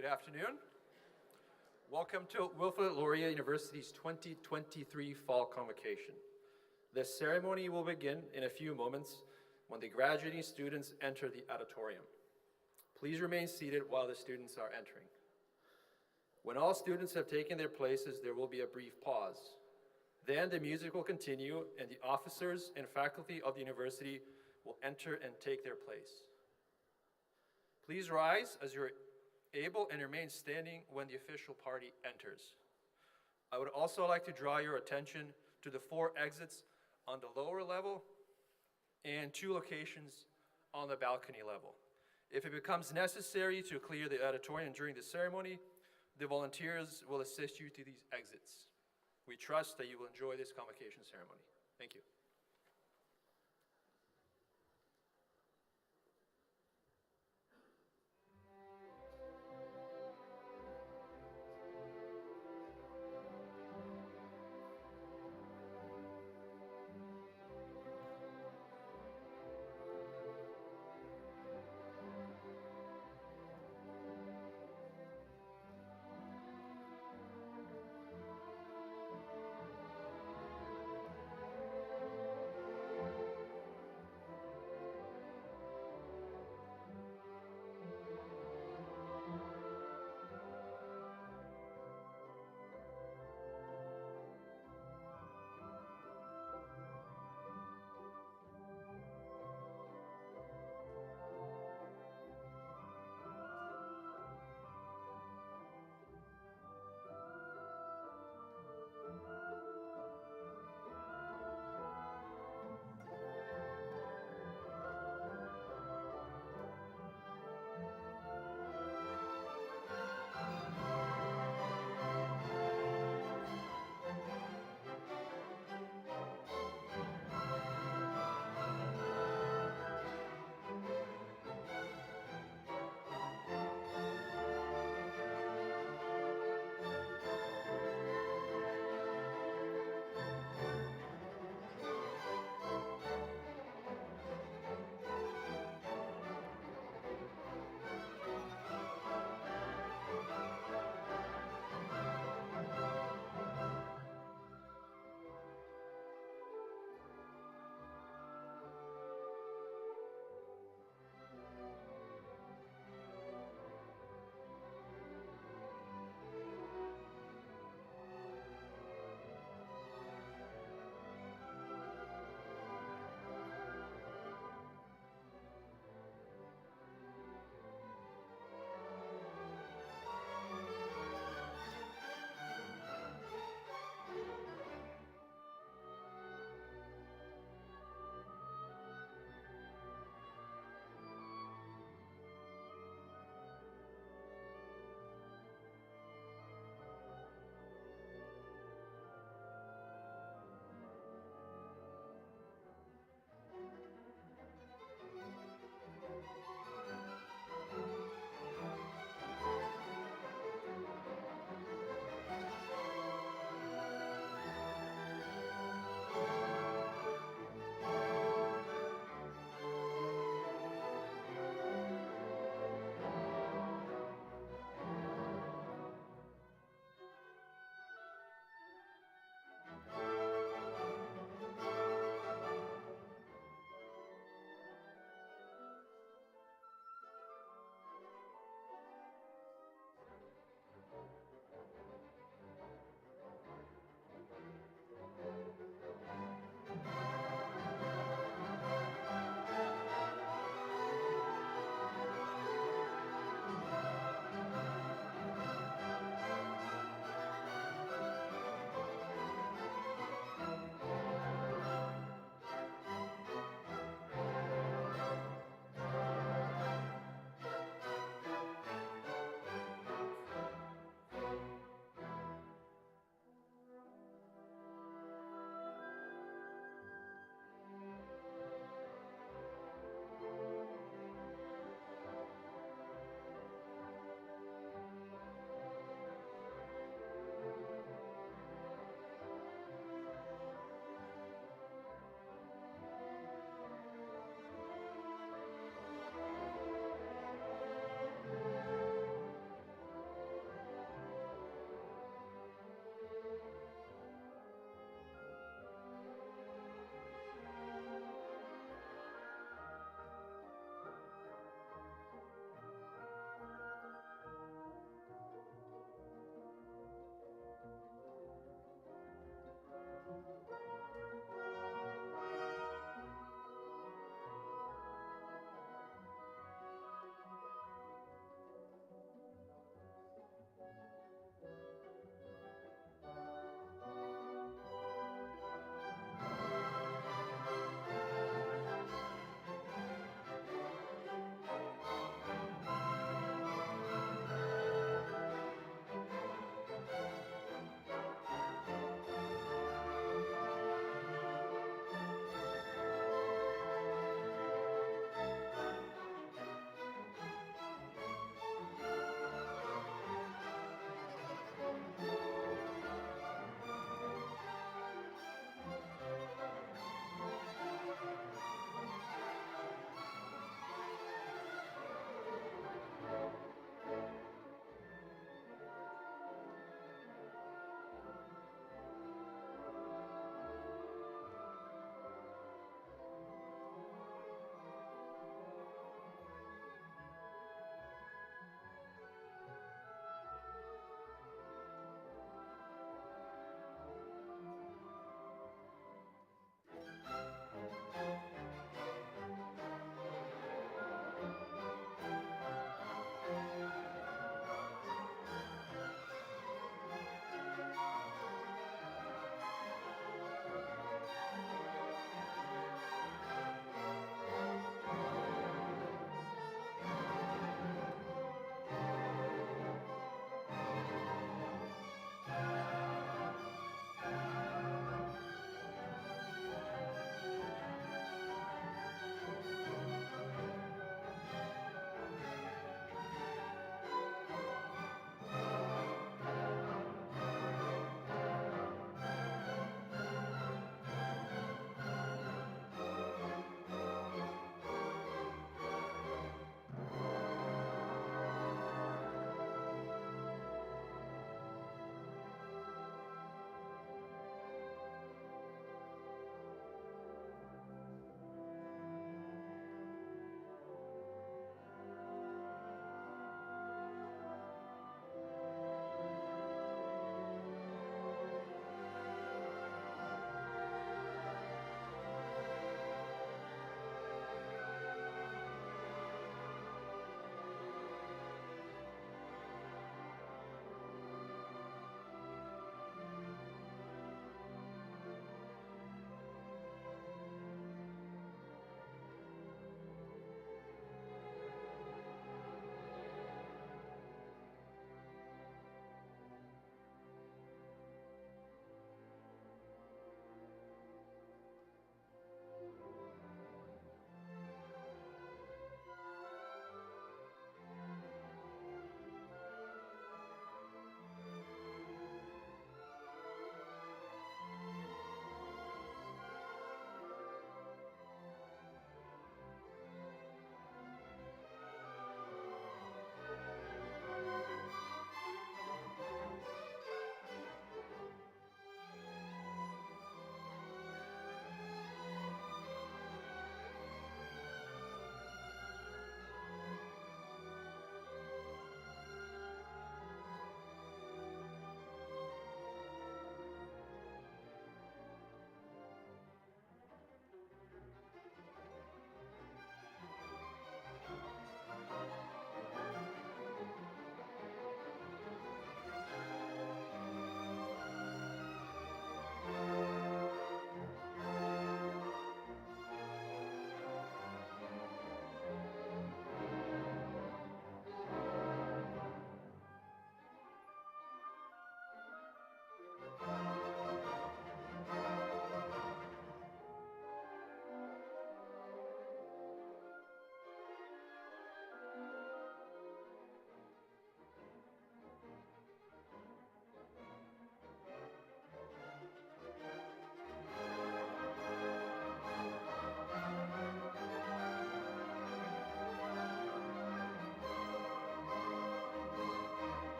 Good afternoon. Welcome to Wilfrid Laurier University's 2023 Fall Convocation. This ceremony will begin in a few moments when the graduating students enter the auditorium. Please remain seated while the students are entering. When all students have taken their places, there will be a brief pause. Then the music will continue, and the officers and faculty of the university will enter and take their place. Please rise as you're able and remain standing when the official party enters. I would also like to draw your attention to the 4 exits on the lower level and 2 locations on the balcony level. If it becomes necessary to clear the auditorium during the ceremony, the volunteers will assist you to these exits. We trust that you will enjoy this convocation ceremony. Thank you.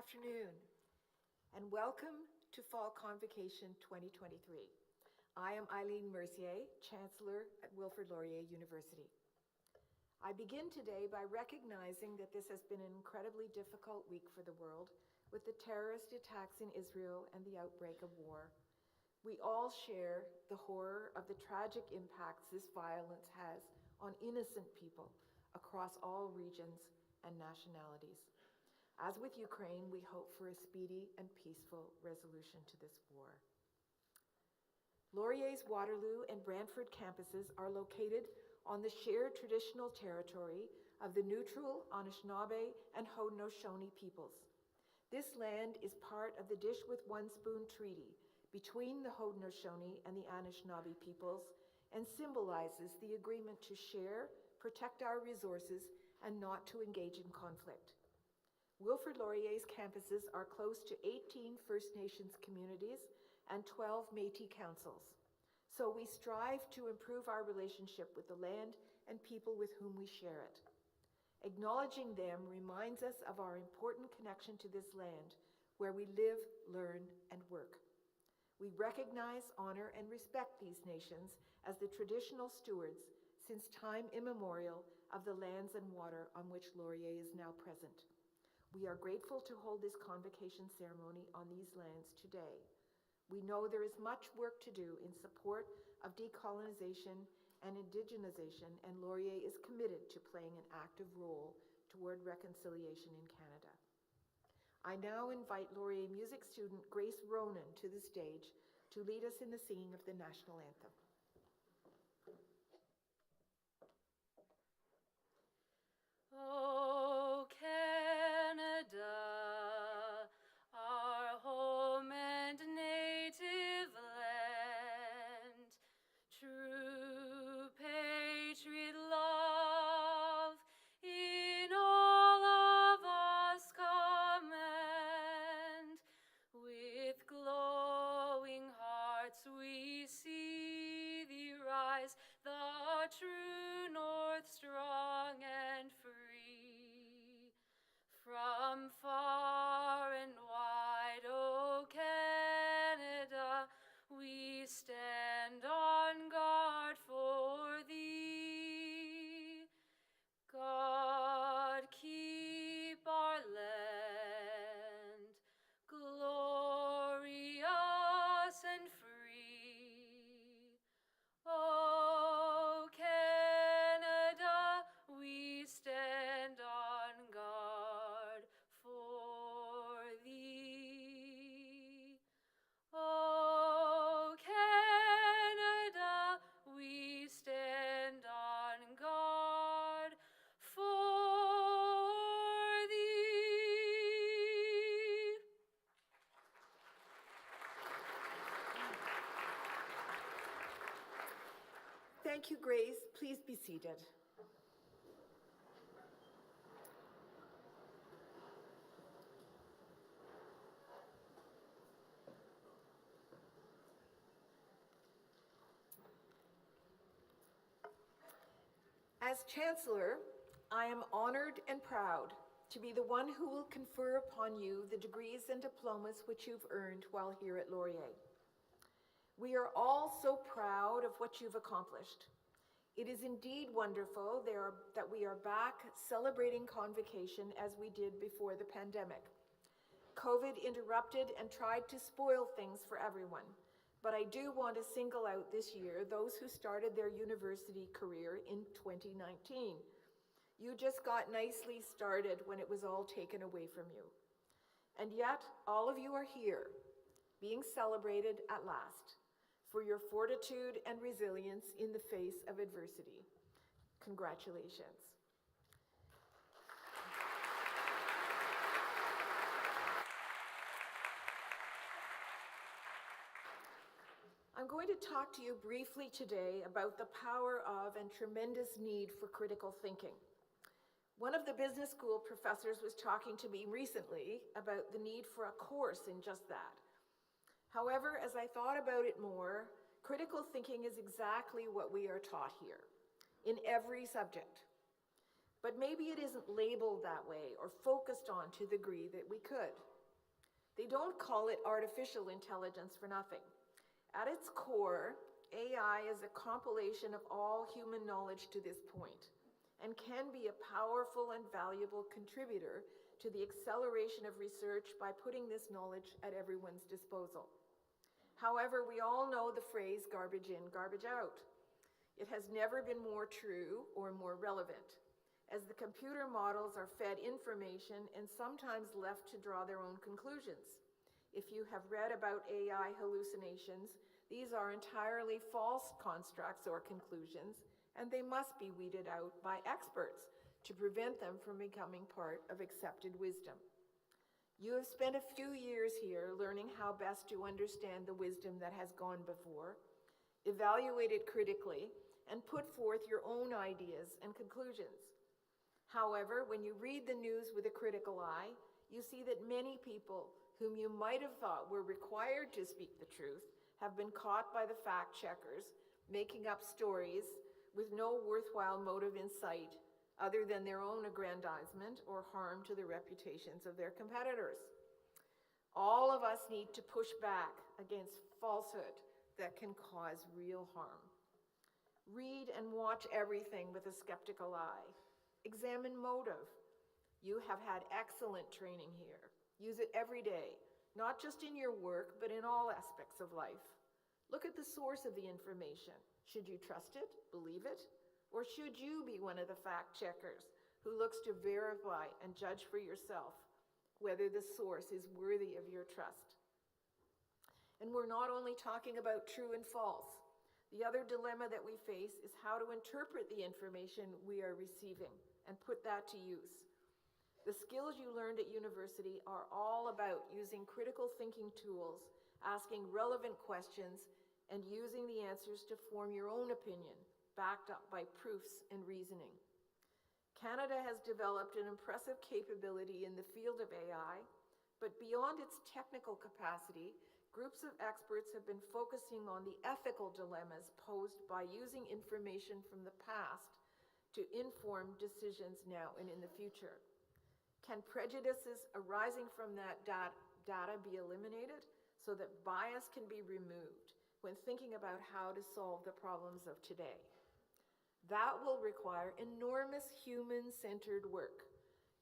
afternoon, and welcome to Fall Convocation 2023. I am Eileen Mercier, Chancellor at Wilfrid Laurier University. I begin today by recognizing that this has been an incredibly difficult week for the world, with the terrorist attacks in Israel and the outbreak of war. We all share the horror of the tragic impacts this violence has on innocent people across all regions and nationalities. As with Ukraine, we hope for a speedy and peaceful resolution to this war. Laurier's Waterloo and Brantford campuses are located on the shared traditional territory of the neutral Anishinaabe and Haudenosaunee peoples. This land is part of the Dish with One Spoon Treaty between the Haudenosaunee and the Anishinaabe peoples and symbolizes the agreement to share, protect our resources, and not to engage in conflict. Wilfrid Laurier's campuses are close to 18 First Nations communities and 12 Métis councils. So we strive to improve our relationship with the land and people with whom we share it. Acknowledging them reminds us of our important connection to this land where we live, learn, and work. We recognize, honor, and respect these nations as the traditional stewards since time immemorial of the lands and water on which Laurier is now present. We are grateful to hold this convocation ceremony on these lands today. We know there is much work to do in support of decolonization and indigenization, and Laurier is committed to playing an active role toward reconciliation in Canada. I now invite Laurier music student Grace Ronan to the stage to lead us in the singing of the national anthem. Oh, Canada, our home and native land, true patriot love in all of us command. With glowing hearts we see thee rise, the true north strong and free. From far and wide, O Canada, we stand on guard for thee. God keep our land glorious and free. Oh, Canada, we stand on guard for thee. Oh, Canada, we stand on guard for thee. Thank you, Grace. Please be seated. As Chancellor, I am honored and proud to be the one who will confer upon you the degrees and diplomas which you've earned while here at Laurier. We are all so proud of what you've accomplished. It is indeed wonderful that we are back celebrating Convocation as we did before the pandemic. COVID interrupted and tried to spoil things for everyone, but I do want to single out this year those who started their university career in 2019. You just got nicely started when it was all taken away from you. And yet, all of you are here, being celebrated at last, for your fortitude and resilience in the face of adversity. Congratulations. I'm going to talk to you briefly today about the power of and tremendous need for critical thinking. One of the business school professors was talking to me recently about the need for a course in just that. However, as I thought about it more, critical thinking is exactly what we are taught here, in every subject. But maybe it isn't labeled that way or focused on to the degree that we could. They don't call it artificial intelligence for nothing. At its core, AI is a compilation of all human knowledge to this point and can be a powerful and valuable contributor to the acceleration of research by putting this knowledge at everyone's disposal. However, we all know the phrase garbage in, garbage out. It has never been more true or more relevant, as the computer models are fed information and sometimes left to draw their own conclusions. If you have read about AI hallucinations, these are entirely false constructs or conclusions, and they must be weeded out by experts to prevent them from becoming part of accepted wisdom. You have spent a few years here learning how best to understand the wisdom that has gone before, evaluate it critically, and put forth your own ideas and conclusions. However, when you read the news with a critical eye, you see that many people whom you might have thought were required to speak the truth have been caught by the fact checkers, making up stories with no worthwhile motive in sight other than their own aggrandizement or harm to the reputations of their competitors. All of us need to push back against falsehood that can cause real harm. Read and watch everything with a skeptical eye. Examine motive. You have had excellent training here. Use it every day, not just in your work, but in all aspects of life. Look at the source of the information. Should you trust it, believe it? Or should you be one of the fact checkers who looks to verify and judge for yourself whether the source is worthy of your trust? And we're not only talking about true and false. The other dilemma that we face is how to interpret the information we are receiving and put that to use. The skills you learned at university are all about using critical thinking tools, asking relevant questions, and using the answers to form your own opinion, backed up by proofs and reasoning. Canada has developed an impressive capability in the field of AI, but beyond its technical capacity, groups of experts have been focusing on the ethical dilemmas posed by using information from the past to inform decisions now and in the future. Can prejudices arising from that data be eliminated so that bias can be removed when thinking about how to solve the problems of today? That will require enormous human-centered work.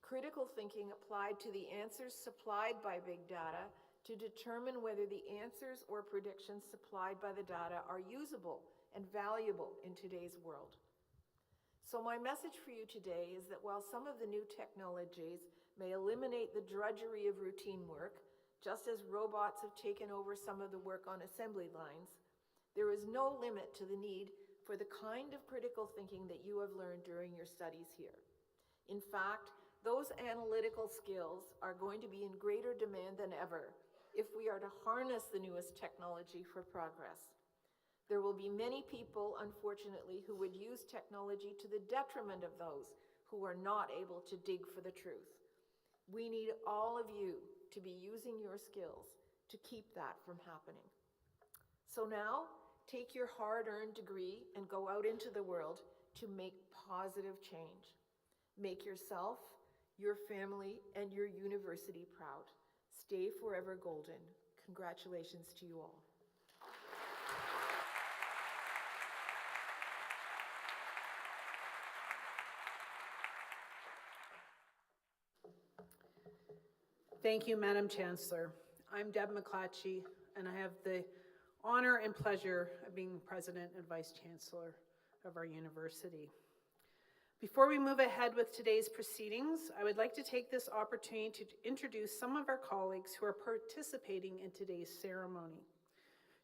Critical thinking applied to the answers supplied by big data to determine whether the answers or predictions supplied by the data are usable and valuable in today's world. So my message for you today is that while some of the new technologies may eliminate the drudgery of routine work, just as robots have taken over some of the work on assembly lines, there is no limit to the need for the kind of critical thinking that you have learned during your studies here. In fact, those analytical skills are going to be in greater demand than ever if we are to harness the newest technology for progress. There will be many people, unfortunately, who would use technology to the detriment of those who are not able to dig for the truth. We need all of you to be using your skills to keep that from happening. So now, take your hard-earned degree and go out into the world to make positive change. Make yourself, your family, and your university proud. Stay forever golden. Congratulations to you all. Thank you, Madam Chancellor. I'm Deb McClatchy, and I have the honor and pleasure of being President and Vice Chancellor of our university. Before we move ahead with today's proceedings, I would like to take this opportunity to introduce some of our colleagues who are participating in today's ceremony.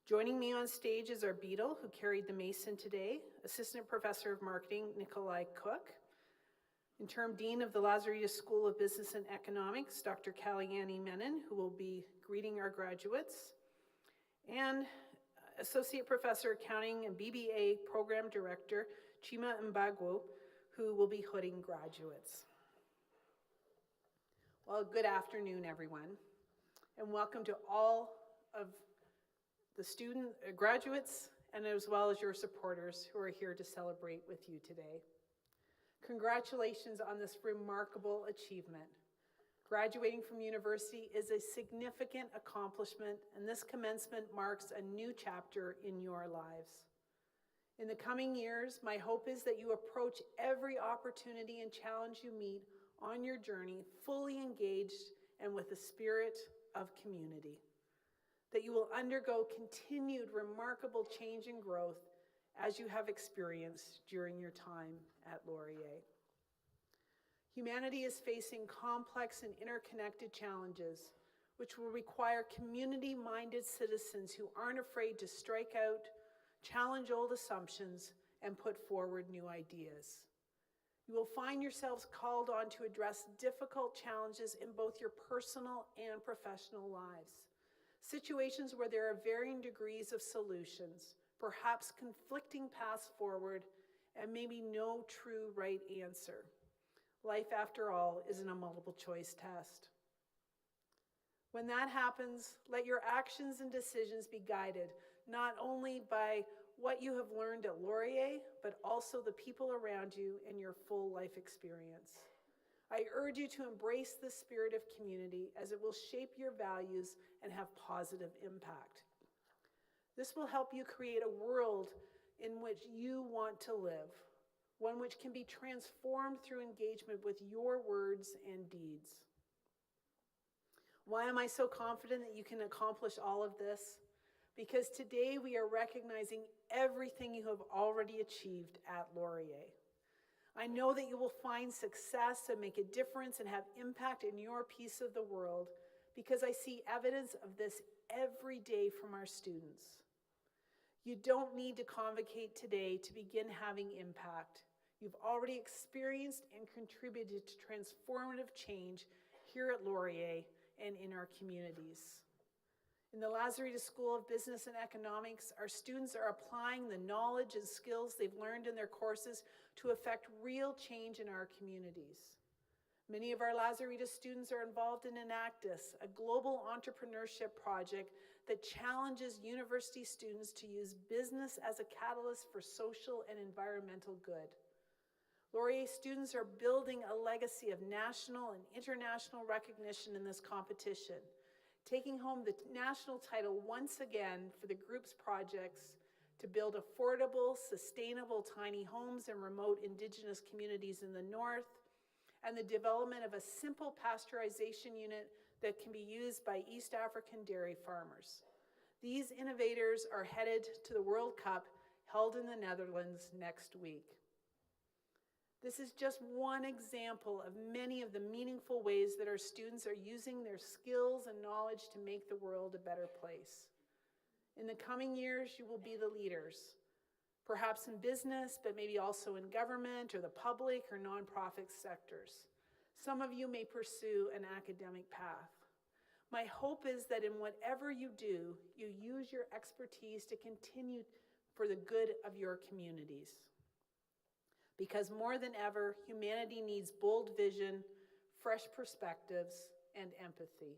Joining me on stage is our beadle who carried the mason today, Assistant Professor of Marketing, Nikolai Cook, Interim Dean of the Laurier School of Business and Economics, Dr. Kaliani Menon, who will be greeting our graduates, and Associate Professor Accounting and BBA Program Director, Chima Mbagwo, who will be hooding graduates. Well, good afternoon, everyone, and welcome to all of the graduates, and as well as your supporters who are here to celebrate with you today. Congratulations on this remarkable achievement. Graduating from university is a significant accomplishment, and this commencement marks a new chapter in your lives. In the coming years, my hope is that you approach every opportunity and challenge you meet on your journey fully engaged and with a spirit of community. That you will undergo continued remarkable change and growth as you have experienced during your time at Laurier. Humanity is facing complex and interconnected challenges, which will require community-minded citizens who aren't afraid to strike out, challenge old assumptions, and put forward new ideas. You will find yourselves called on to address difficult challenges in both your personal and professional lives. Situations where there are varying degrees of solutions, perhaps conflicting paths forward, and maybe no true right answer. Life, after all, isn't a multiple choice test. When that happens, let your actions and decisions be guided not only by what you have learned at Laurier, but also the people around you and your full life experience. I urge you to embrace the spirit of community as it will shape your values and have positive impact. This will help you create a world in which you want to live, one which can be transformed through engagement with your words and deeds. Why am I so confident that you can accomplish all of this? Because today we are recognizing everything you have already achieved at Laurier. I know that you will find success and make a difference and have impact in your piece of the world because I see evidence of this every day from our students. You don't need to convocate today to begin having impact. You've already experienced and contributed to transformative change here at Laurier and in our communities. In the Laurier School of Business and Economics, our students are applying the knowledge and skills they've learned in their courses to effect real change in our communities. Many of our Laurier students are involved in Enactus, a global entrepreneurship project that challenges university students to use business as a catalyst for social and environmental good. Laurier students are building a legacy of national and international recognition in this competition, taking home the national title once again for the group's projects to build affordable, sustainable tiny homes in remote Indigenous communities in the north, and the development of a simple pasteurization unit that can be used by East African dairy farmers. These innovators are headed to the World Cup held in the Netherlands next week. This is just one example of many of the meaningful ways that our students are using their skills and knowledge to make the world a better place. In the coming years, you will be the leaders, perhaps in business, but maybe also in government or the public or nonprofit sectors. Some of you may pursue an academic path. My hope is that in whatever you do, you use your expertise to continue for the good of your communities. Because more than ever, humanity needs bold vision, fresh perspectives, and empathy.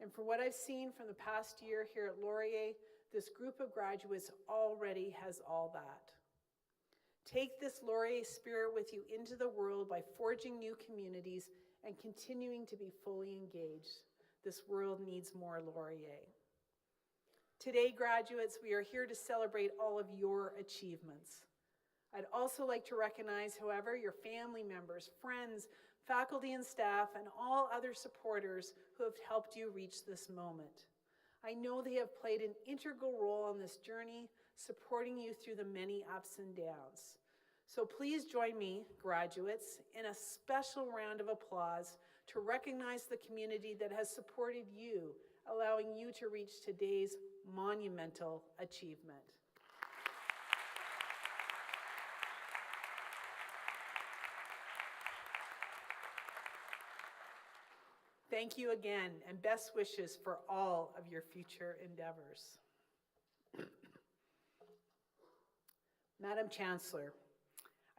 And from what I've seen from the past year here at Laurier, this group of graduates already has all that. Take this Laurier spirit with you into the world by forging new communities and continuing to be fully engaged. This world needs more Laurier. Today, graduates, we are here to celebrate all of your achievements. I'd also like to recognize, however, your family members, friends, faculty and staff, and all other supporters who have helped you reach this moment. I know they have played an integral role on this journey, supporting you through the many ups and downs. So please join me, graduates, in a special round of applause to recognize the community that has supported you, allowing you to reach today's monumental achievement. Thank you again, and best wishes for all of your future endeavors. Madam Chancellor,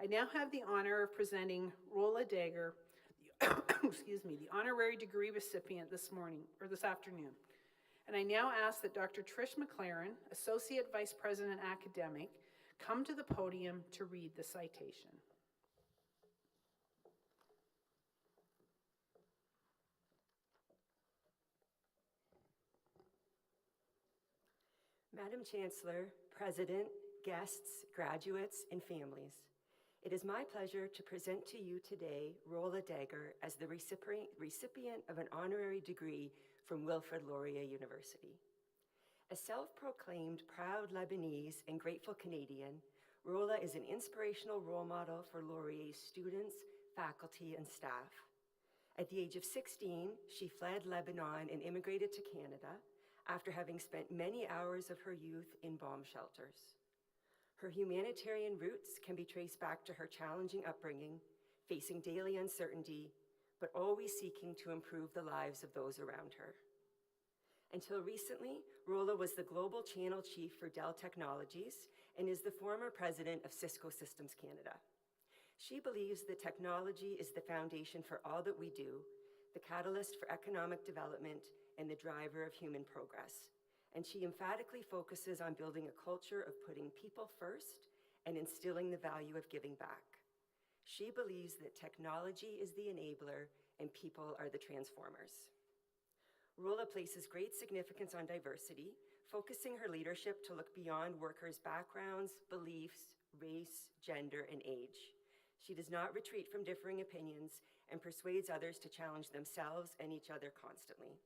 I now have the honor of presenting Rolla Dagger, the honorary degree recipient this afternoon. And I now ask that Dr. Trish McLaren, Associate Vice President Academic, come to the podium to read the citation. Madam Chancellor, President, guests, graduates, and families, it is my pleasure to present to you today Rola Dagger as the recipient of an honorary degree from Wilfrid Laurier University. A self-proclaimed proud Lebanese and grateful Canadian, Rola is an inspirational role model for Laurier's students, faculty, and staff. At the age of 16, she fled Lebanon and immigrated to Canada after having spent many hours of her youth in bomb shelters. Her humanitarian roots can be traced back to her challenging upbringing, facing daily uncertainty, but always seeking to improve the lives of those around her. Until recently, Rola was the Global Channel Chief for Dell Technologies and is the former president of Cisco Systems Canada. She believes that technology is the foundation for all that we do, the catalyst for economic development, and the driver of human progress. And she emphatically focuses on building a culture of putting people first and instilling the value of giving back. She believes that technology is the enabler and people are the transformers. Rola places great significance on diversity, focusing her leadership to look beyond workers' backgrounds, beliefs, race, gender, and age. She does not retreat from differing opinions and persuades others to challenge themselves and each other constantly.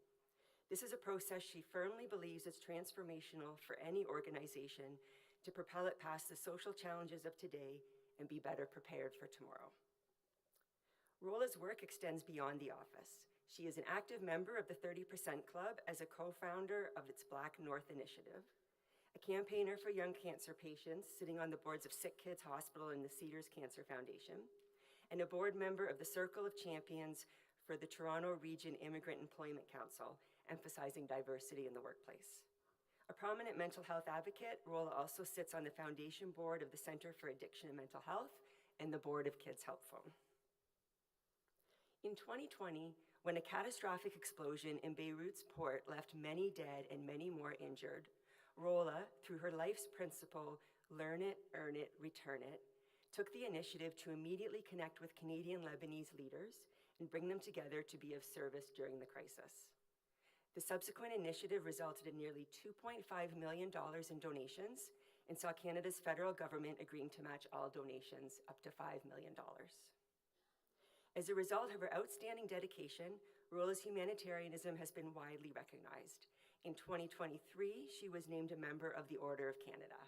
This is a process she firmly believes is transformational for any organization to propel it past the social challenges of today and be better prepared for tomorrow. Rola's work extends beyond the office. She is an active member of the 30% Club as a co-founder of its Black North Initiative, a campaigner for young cancer patients sitting on the boards of Sick Kids Hospital and the Cedars Cancer Foundation, and a board member of the Circle of Champions for the Toronto Region Immigrant Employment Council, emphasizing diversity in the workplace. A prominent mental health advocate, Rola also sits on the foundation board of the Center for Addiction and Mental Health and the board of Kids Help Phone. In 2020, when a catastrophic explosion in Beirut's port left many dead and many more injured, Rola, through her life's principle, learn it, earn it, return it, took the initiative to immediately connect with Canadian Lebanese leaders and bring them together to be of service during the crisis. The subsequent initiative resulted in nearly $2.5 million in donations and saw Canada's federal government agreeing to match all donations up to $5 million. As a result of her outstanding dedication, Rola's humanitarianism has been widely recognized. In 2023, she was named a member of the Order of Canada.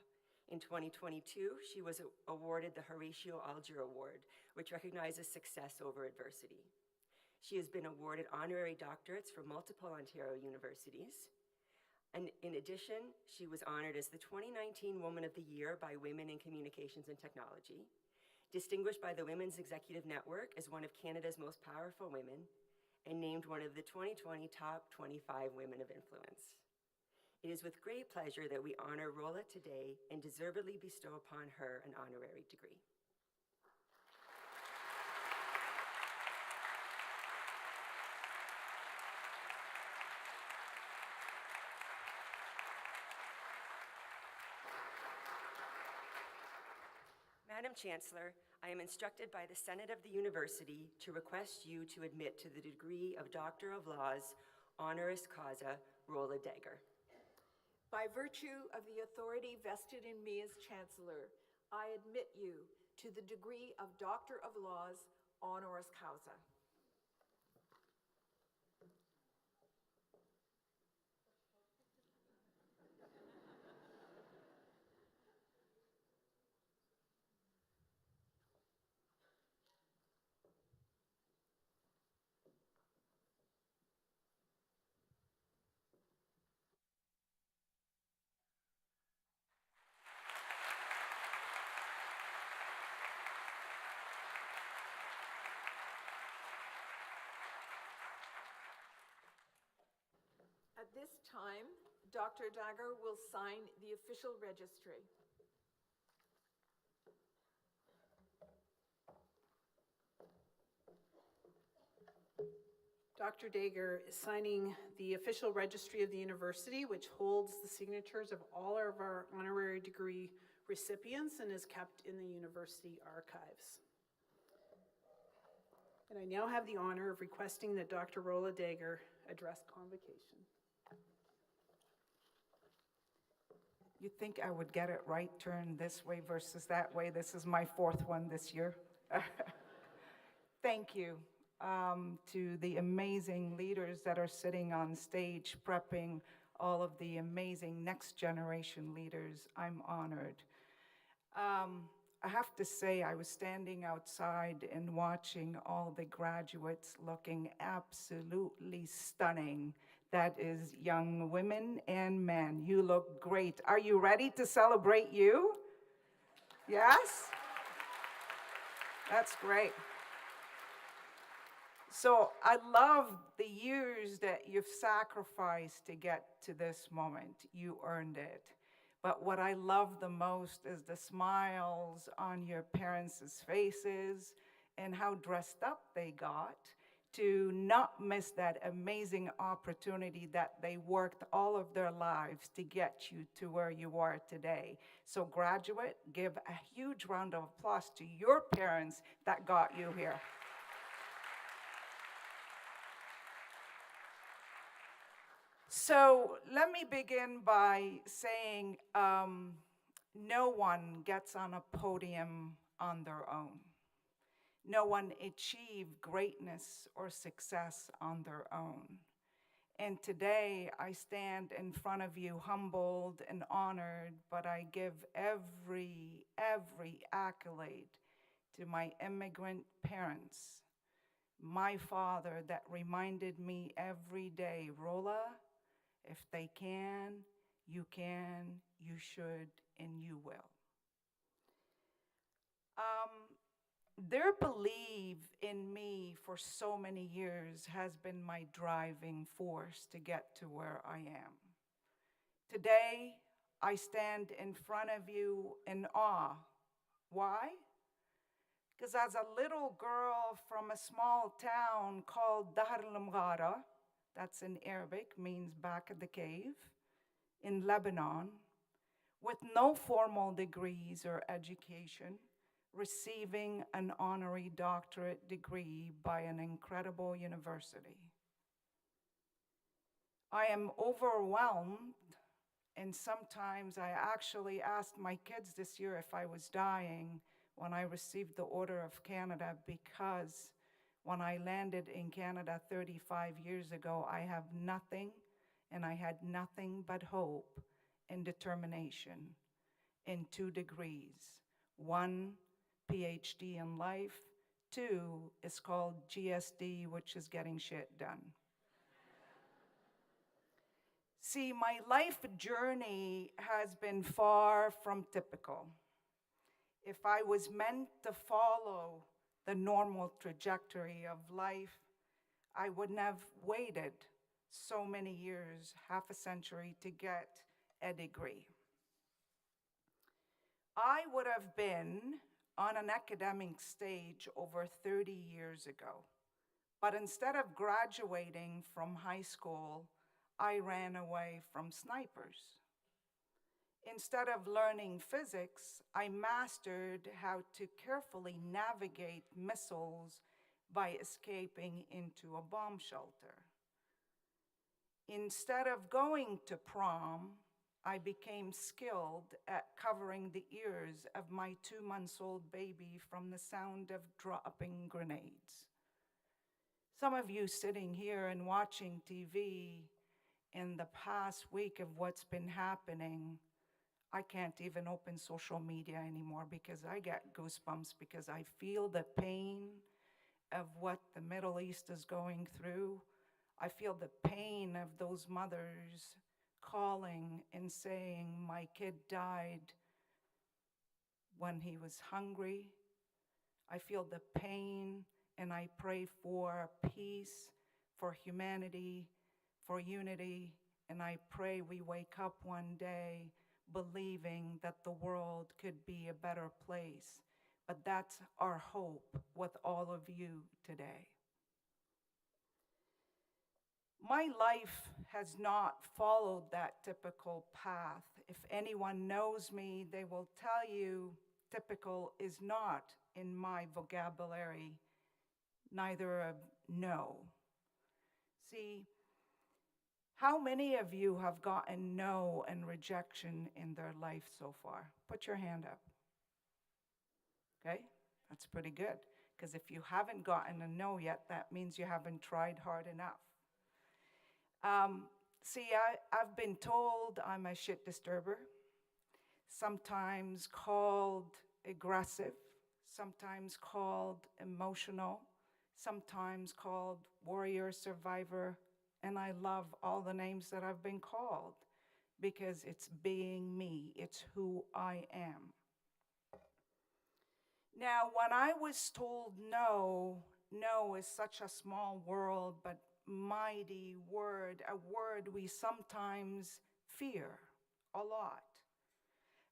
In 2022, she was awarded the Horatio Alger Award, which recognizes success over adversity. She has been awarded honorary doctorates from multiple Ontario universities. And in addition, she was honored as the 2019 Woman of the Year by Women in Communications and Technology, distinguished by the Women's Executive Network as one of Canada's most powerful women, and named one of the 2020 top 25 women of influence. It is with great pleasure that we honor Rola today and deservedly bestow upon her an honorary degree. Madam Chancellor, I am instructed by the Senate of the University to request you to admit to the degree of Doctor of Laws, honoris causa, Rola Dagger. By virtue of the authority vested in me as Chancellor, I admit you to the degree of Doctor of Laws, honoris causa. At this time, Dr. Dagger will sign the official registry. Dr. Dagger is signing the official registry of the university, which holds the signatures of all of our honorary degree recipients and is kept in the university archives. And I now have the honor of requesting that Dr. Rola Dagger address Convocation. You'd think I would get it right, turn this way versus that way. This is my fourth one this year. Thank you to the amazing leaders that are sitting on stage prepping all of the amazing next generation leaders. I'm honored. I have to say, I was standing outside and watching all the graduates looking absolutely stunning. That is young women and men. You look great. Are you ready to celebrate you? Yes? That's great. So I love the years that you've sacrificed to get to this moment. You earned it. But what I love the most is the smiles on your parents' faces and how dressed up they got to not miss that amazing opportunity that they worked all of their lives to get you to where you are today. So graduate, give a huge round of applause to your parents that got you here. So let me begin by saying no one gets on a podium on their own. No one achieved greatness or success on their own. And today I stand in front of you humbled and honored, but I give every accolade to my immigrant parents, my father that reminded me every day, Rola, if they can, you should, and you will. Their belief in me for so many years has been my driving force to get to where I am. Today, I stand in front of you in awe. Why? Because as a little girl from a small town called Dahr al-Mghara, that's in Arabic, means back of the cave, in Lebanon, with no formal degrees or education, receiving an honorary doctorate degree by an incredible university. I am overwhelmed, and sometimes I actually asked my kids this year if I was dying when I received the Order of Canada, because when I landed in Canada 35 years ago, I have nothing, and I had nothing but hope and determination in 2 degrees. 1, PhD in life. 2 is called GSD, which is getting shit done. See, my life journey has been far from typical. If I was meant to follow the normal trajectory of life, I wouldn't have waited so many years, half a century, to get a degree. I would have been on an academic stage over 30 years ago, but instead of graduating from high school, I ran away from snipers. Instead of learning physics, I mastered how to carefully navigate missiles by escaping into a bomb shelter. Instead of going to prom, I became skilled at covering the ears of my 2-month-old baby from the sound of dropping grenades. Some of you sitting here and watching TV in the past week of what's been happening, I can't even open social media anymore because I get goosebumps because I feel the pain of what the Middle East is going through. I feel the pain of those mothers calling and saying, my kid died when he was hungry. I feel the pain, and I pray for peace, for humanity, for unity, and I pray we wake up one day believing that the world could be a better place. But that's our hope with all of you today. My life has not followed that typical path. If anyone knows me, they will tell you typical is not in my vocabulary, neither of no. See, How many of you have gotten no and rejection in their life so far? Put your hand up. Okay, that's pretty good. Because if you haven't gotten a no yet, that means you haven't tried hard enough. See, I've been told I'm a shit disturber, sometimes called aggressive, sometimes called emotional, sometimes called warrior survivor, and I love all the names that I've been called because it's being me, it's who I am. Now, when I was told no, no is such a small world, but mighty word, a word we sometimes fear a lot.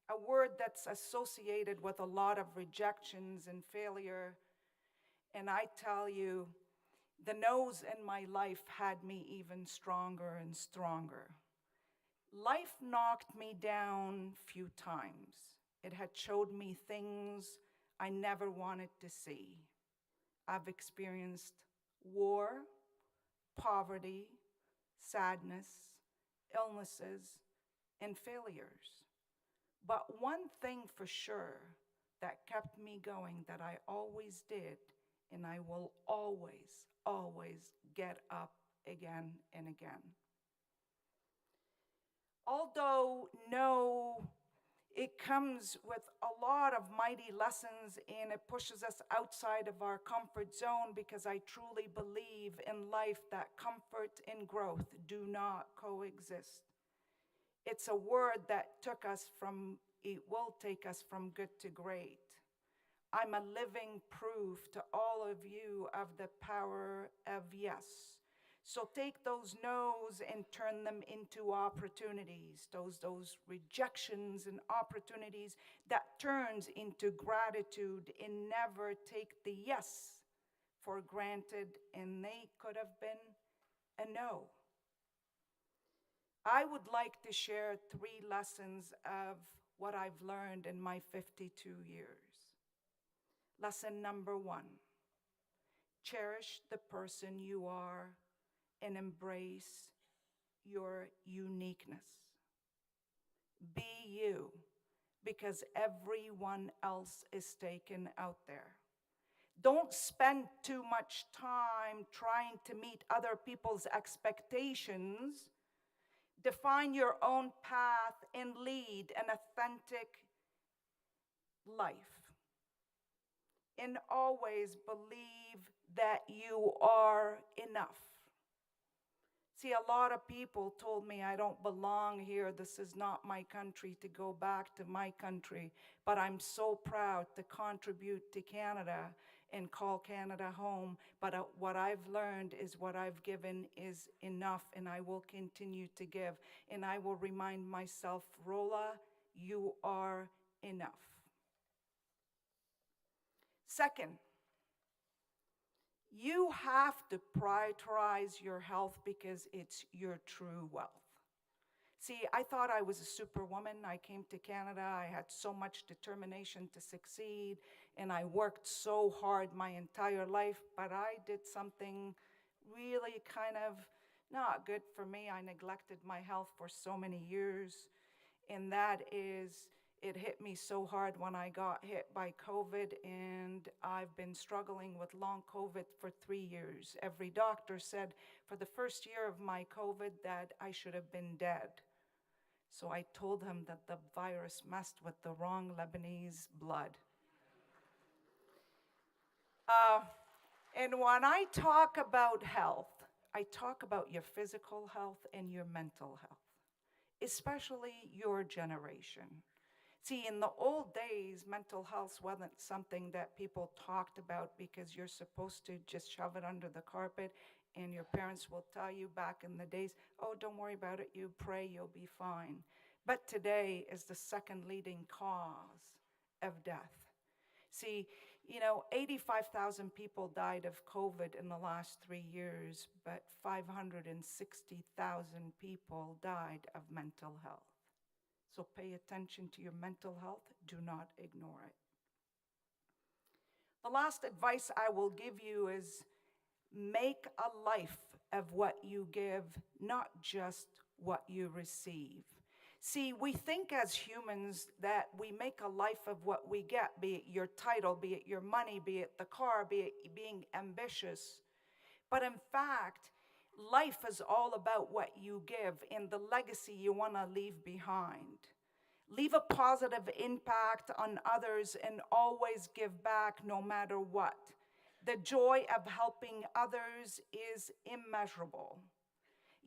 A word that's associated with a lot of rejections and failure. And I tell you, the no's in my life had me even stronger and stronger. Life knocked me down a few times. It had showed me things I never wanted to see. I've experienced war, poverty, sadness, illnesses, and failures. But one thing for sure that kept me going, that I always did, and I will always, always get up again and again. Although no, it comes with a lot of mighty lessons and it pushes us outside of our comfort zone, because I truly believe in life that comfort and growth do not coexist. It's a word that it will take us from good to great. I'm a living proof to all of you of the power of yes. So take those no's and turn them into opportunities, those rejections and opportunities that turns into gratitude, and never take the yes for granted, and they could have been a no. I would like to share 3 lessons of what I've learned in my 52 years. Lesson number 1, cherish the person you are and embrace your uniqueness. Be you, because everyone else is taken out there. Don't spend too much time trying to meet other people's expectations. Define your own path and lead an authentic life. And always believe that you are enough. See, a lot of people told me I don't belong here. This is not my country, to go back to my country. But I'm so proud to contribute to Canada and call Canada home. But what I've learned is what I've given is enough, and I will continue to give. And I will remind myself, Rola, you are enough. Second, you have to prioritize your health because it's your true wealth. See, I thought I was a superwoman. I came to Canada. I had so much determination to succeed, and I worked so hard my entire life, but I did something really kind of not good for me. I neglected my health for so many years, and that is, it hit me so hard when I got hit by COVID, and I've been struggling with long COVID for 3 years. Every doctor said for the first year of my COVID that I should have been dead. So I told him that the virus messed with the wrong Lebanese blood. And when I talk about health, I talk about your physical health and your mental health, especially your generation. See, in the old days, mental health wasn't something that people talked about, because you're supposed to just shove it under the carpet, and your parents will tell you back in the days, oh, don't worry about it, you pray, you'll be fine. But today is the second leading cause of death. See, 85,000 people died of COVID in the last 3 years, but 560,000 people died of mental health. So pay attention to your mental health. Do not ignore it. The last advice I will give you is Make a life of what you give, not just what you receive. See, we think as humans that we make a life of what we get, be it your title, be it your money, be it the car, be it being ambitious. But in fact, life is all about what you give and the legacy you want to leave behind. Leave a positive impact on others and always give back no matter what. The joy of helping others is immeasurable.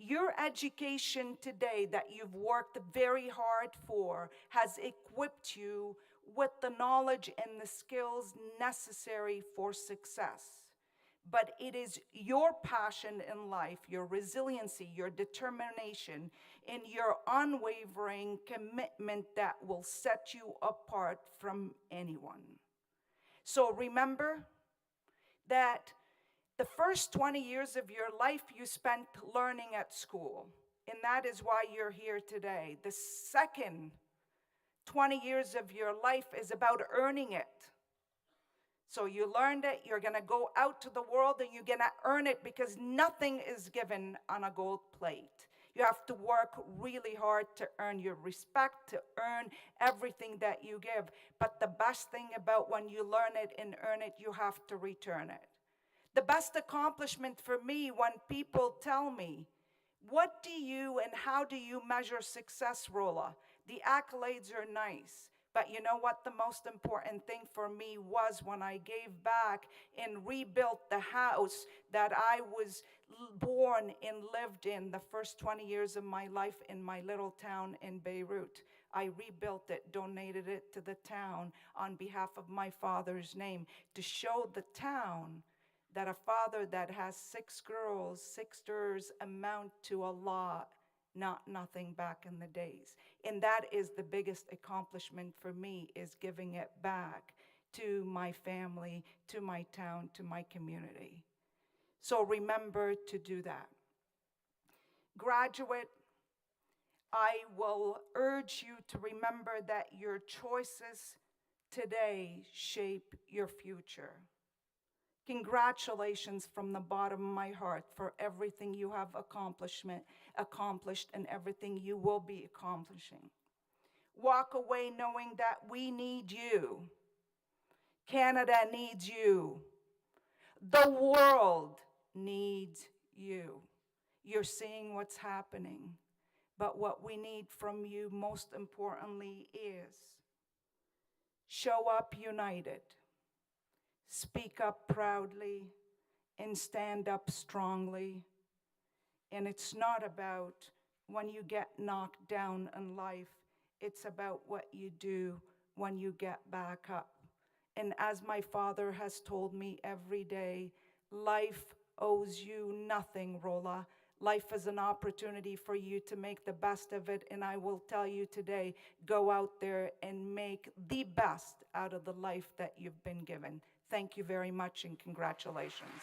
Your education today that you've worked very hard for has equipped you with the knowledge and the skills necessary for success. But it is your passion in life, your resiliency, your determination, and your unwavering commitment that will set you apart from anyone. So remember that the first 20 years of your life you spent learning at school, and that is why you're here today. The second 20 years of your life is about earning it. So you learned it, you're going to go out to the world and you're going to earn it, because nothing is given on a gold plate. You have to work really hard to earn your respect, to earn everything that you give. But the best thing about when you learn it and earn it, you have to return it. The best accomplishment for me when people tell me, what do you and how do you measure success, Rolla? The accolades are nice. But you know what the most important thing for me was when I gave back and rebuilt the house that I was born and lived in the first 20 years of my life in my little town in Beirut. I rebuilt it, donated it to the town on behalf of my father's name to show the town that a father that has 6 girls, 6 daughters amount to a lot, not nothing back in the days. And that is the biggest accomplishment for me, is giving it back to my family, to my town, to my community. So remember to do that. Graduate, I will urge you to remember that your choices today shape your future. Congratulations from the bottom of my heart for everything you have accomplished and everything you will be accomplishing. Walk away knowing that we need you. Canada needs you. The world needs you. You're seeing what's happening. But what we need from you most importantly is show up united. Speak up proudly and stand up strongly. And it's not about when you get knocked down in life, it's about what you do when you get back up. And as my father has told me every day, life owes you nothing, Rolla. Life is an opportunity for you to make the best of it. And I will tell you today, go out there and make the best out of the life that you've been given. Thank you very much and congratulations.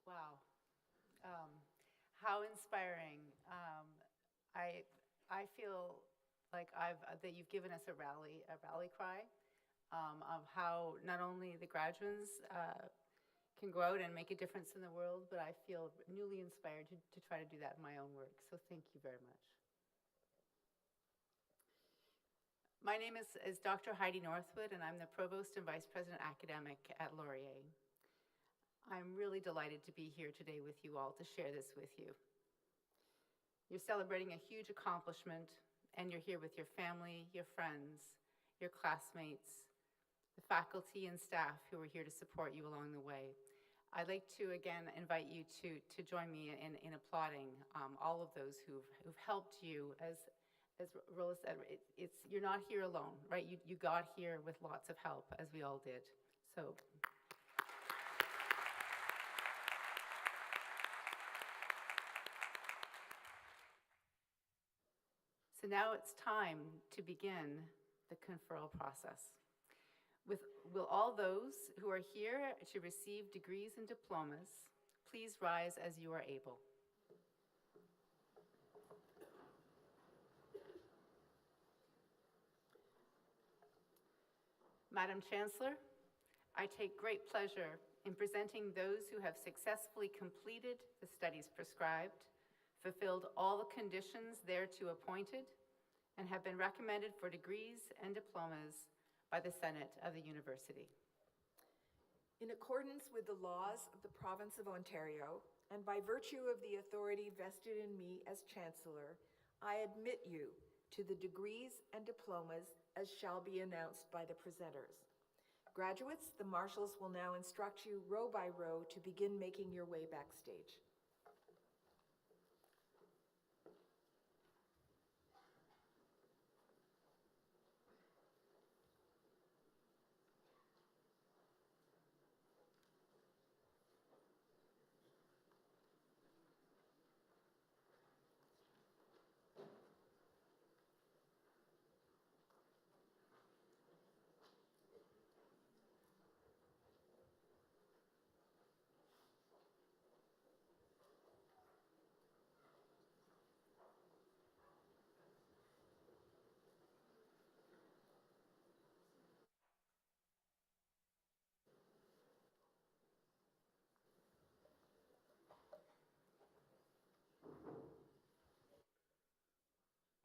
Wow. How inspiring. I feel like that you've given us a rally cry of how not only the graduates can go out and make a difference in the world, but I feel newly inspired to try to do that in my own work. So thank you very much. My name is Dr. Heidi Northwood, and I'm the Provost and Vice President Academic at Laurier. I'm really delighted to be here today with you all to share this with you. You're celebrating a huge accomplishment, and you're here with your family, your friends, your classmates, the faculty and staff who are here to support you along the way. I'd like to again invite you to join me in applauding all of those who've helped you. As Rolla said, you're not here alone, right? You got here with lots of help, as we all did. So. So now it's time to begin the conferral process. Will all those who are here to receive degrees and diplomas please rise as you are able? Madam Chancellor, I take great pleasure in presenting those who have successfully completed the studies prescribed, fulfilled all the conditions thereto appointed, and have been recommended for degrees and diplomas by the Senate of the University. In accordance with the laws of the Province of Ontario, and by virtue of the authority vested in me as Chancellor, I admit you to the degrees and diplomas as shall be announced by the presenters. Graduates, the marshals will now instruct you row by row to begin making your way backstage.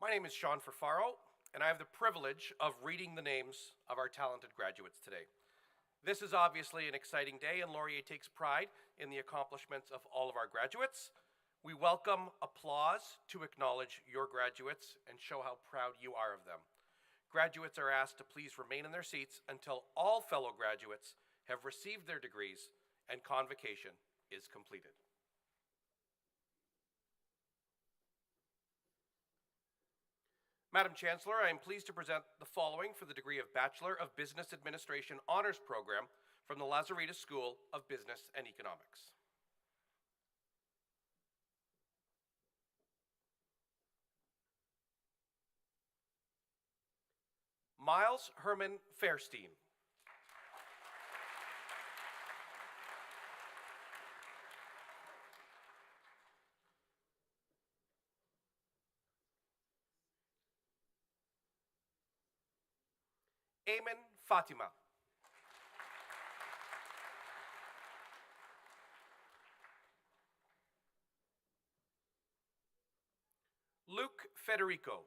My name is Sean Farfaro, and I have the privilege of reading the names of our talented graduates today. This is obviously an exciting day, and Laurier takes pride in the accomplishments of all of our graduates. We welcome applause to acknowledge your graduates and show how proud you are of them. Graduates are asked to please remain in their seats until all fellow graduates have received their degrees and convocation is completed. Madam Chancellor, I am pleased to present the following for the degree of Bachelor of Business Administration Honors Program from the Laurier School of Business and Economics. Miles Herman Fairstein. Ayman Fatima. Luke Federico.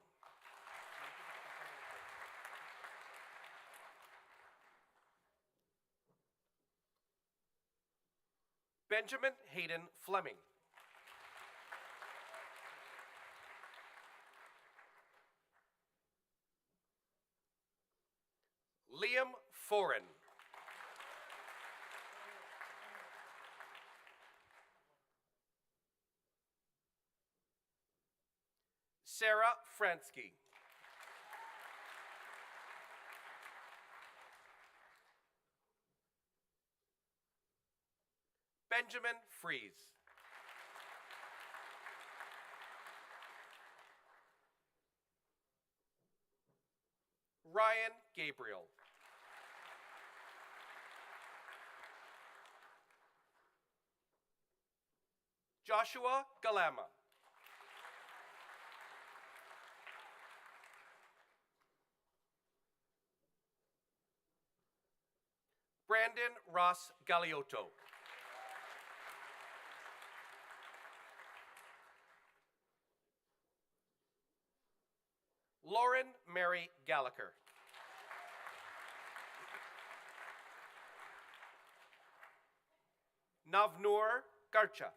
Benjamin Hayden Fleming. Liam Foran. Sarah Fransky. Benjamin Fries. Ryan Gabriel. Joshua Galama. Brandon Ross Galiotto. Lauren Mary Gallagher. Navnoor Garcha.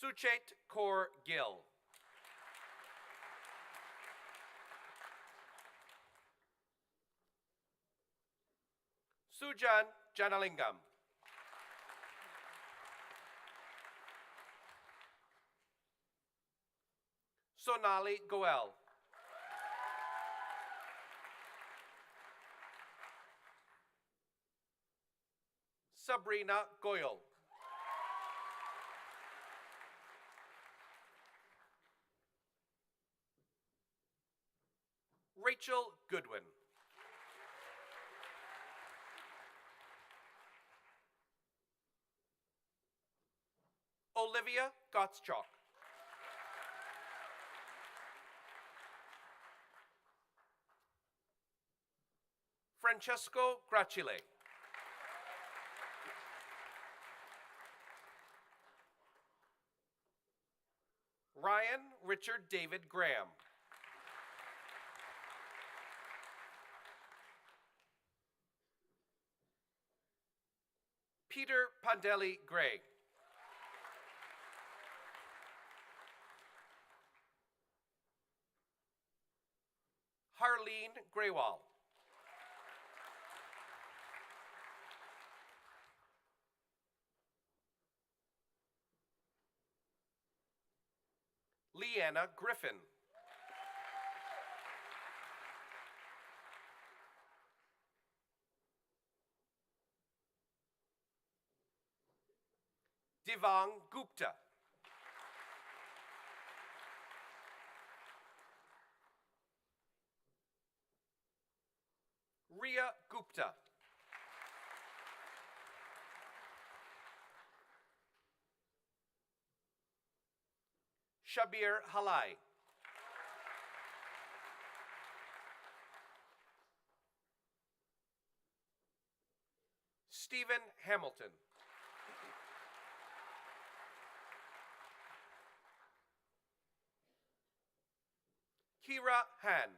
Suchet Kaur Gill. Sujan Janalingam. Sonali Goel. Sabrina Goyal. Rachel Goodwin. Olivia Gottschalk. Francesco Gracile. Ryan Richard David Graham. Peter Pandeli Gray. Harleen Graywall. Leanna Griffin. Devang Gupta. Ria Gupta. Shabir Halai. Stephen Hamilton. Kira Han.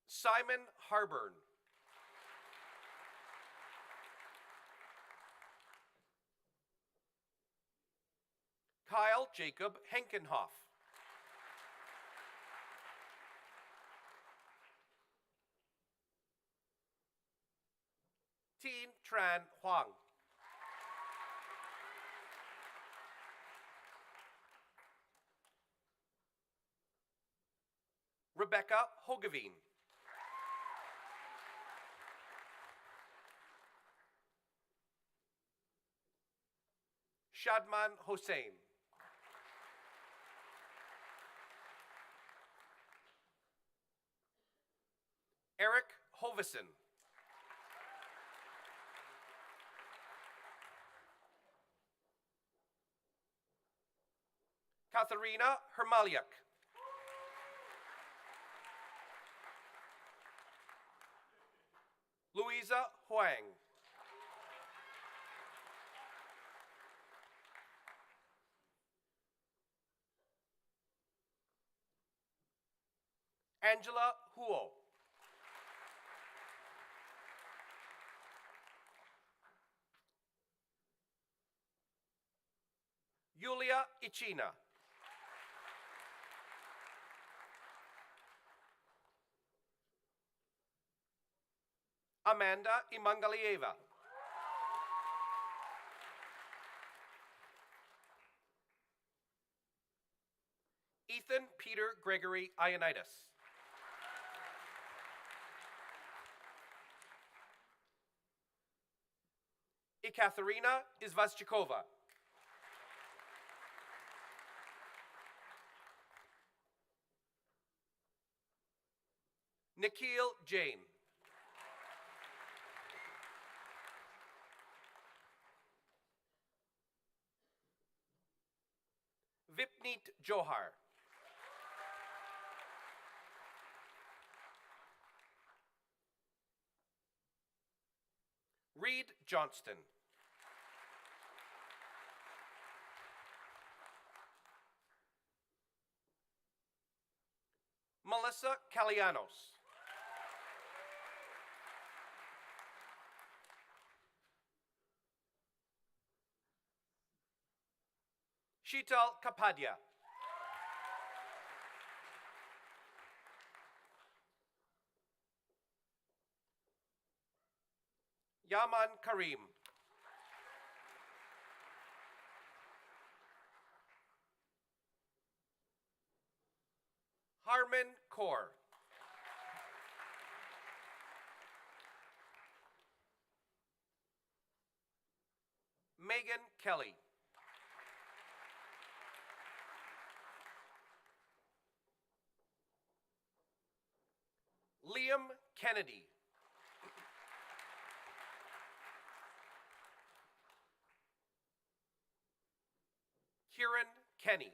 Simon Harburn. Kyle Jacob Henkenhoff. Teen Tran Huang. Rebecca Hogeveen. Shadman Hossein. Eric Hovison. Katharina Hermaliak. Louisa Huang. Angela Huo. Yulia Ichina. Amanda Imangalieva. Ethan Peter Gregory Ionitis. Ekaterina Izvazchikova. Nikhil Jain. Vipneet Johar. Reed Johnston. Melissa Calianos. Sheetal Kapadia. Yaman Karim. Harman Kaur. Megan Kelly. Liam Kennedy. Kieran Kenny.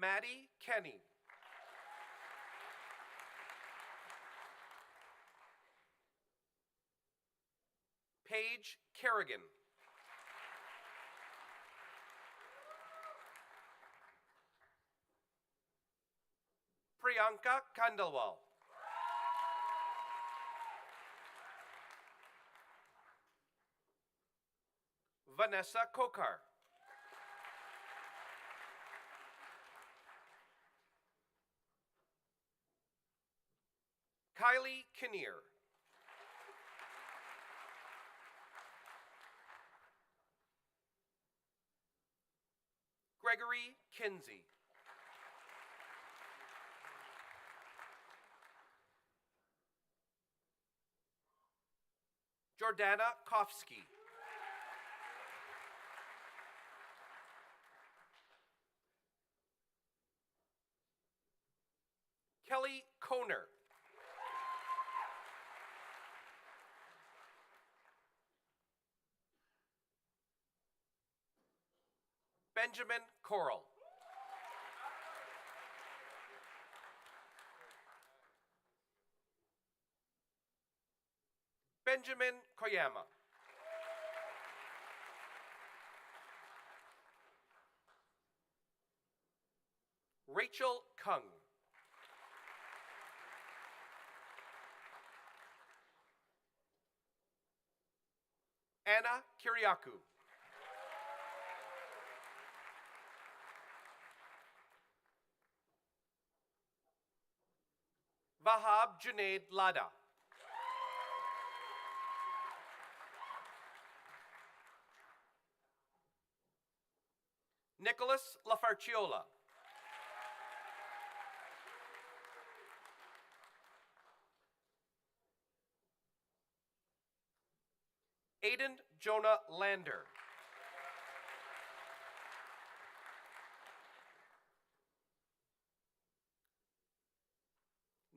Maddie Kenny. Paige Kerrigan. Priyanka Kandalwal. Vanessa Kokar. Kylie Kinnear. Gregory Kinsey. Jordana Kofsky. Kelly Koner. Benjamin Coral. Benjamin Koyama. Rachel Kung. Anna Kiriakou. Vahab Junaid Lada. Nicholas Lafarciola. Aiden Jonah Lander.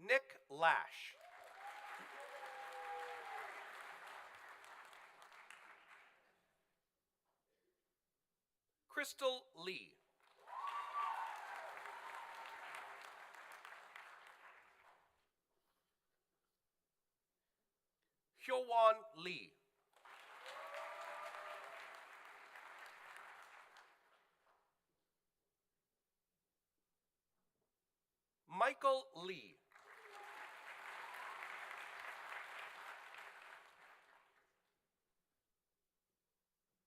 Nick Lash. Crystal Lee. Hyowon Lee. Michael Lee.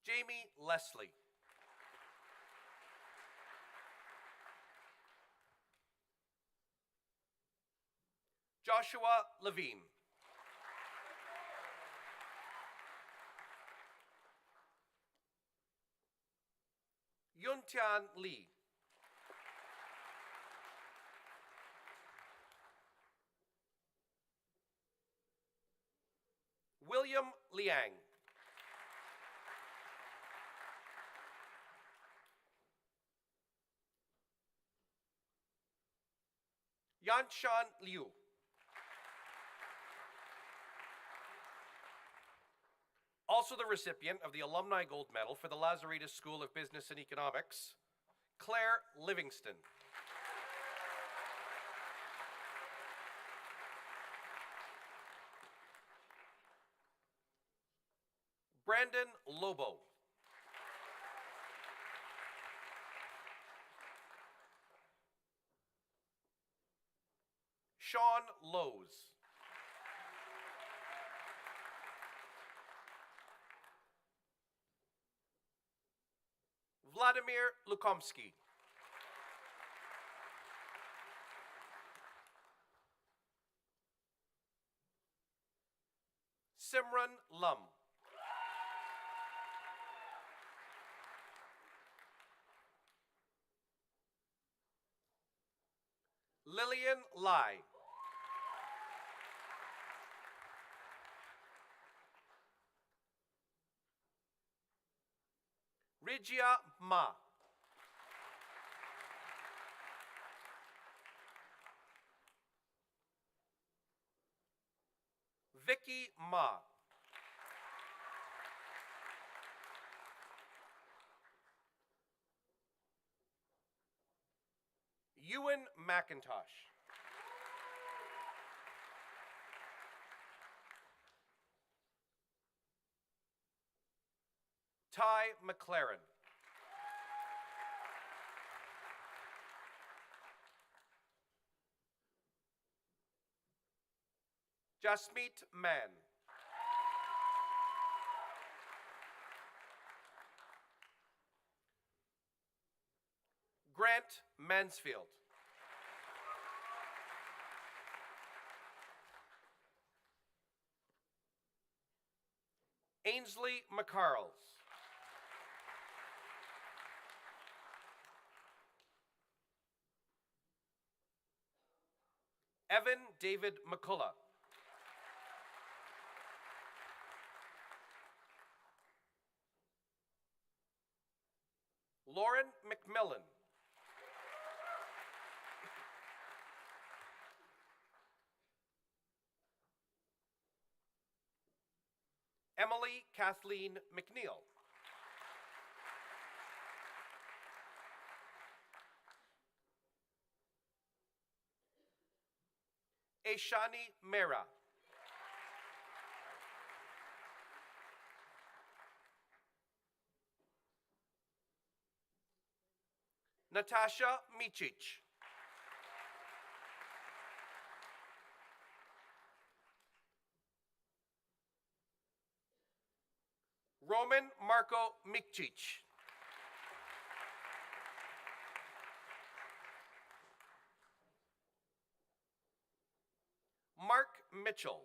Jamie Leslie. Joshua Levine. Yuntian Lee. William Liang. Yanshan Liu. Also the recipient of the Alumni Gold Medal for the Lazaridis School of Business and Economics, Claire Livingston. Brandon Lobo. Sean Lowe's. Vladimir Lukomsky. Simran Lum. Lillian Lai. Rigia Ma. Vicky Ma. Ewan McIntosh. Ty McLaren. Jasmeet Mann. Grant Mansfield. Ainsley McCarles. Evan David McCullough. Lauren McMillan. Emily Kathleen McNeil. Aishani Mehra. Natasha Michich. Roman Marco Mikcic. Mark Mitchell.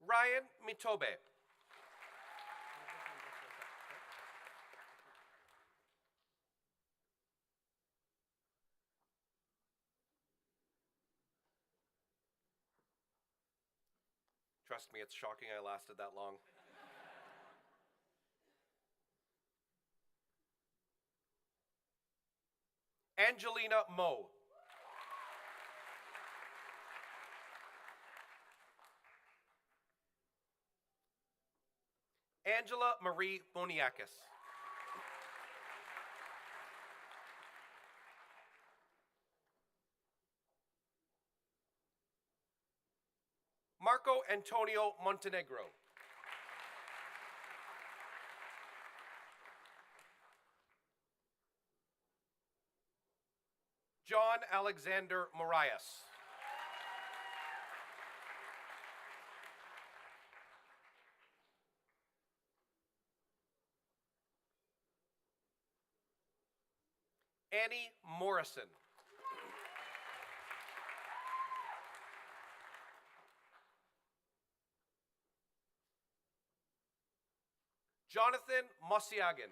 Ryan Mitobe. Trust me, it's shocking I lasted that long. Angelina Moe. Angela Marie Boniakis. Marco Antonio Montenegro. John Alexander Morias. Annie Morrison. Jonathan Mosiagan.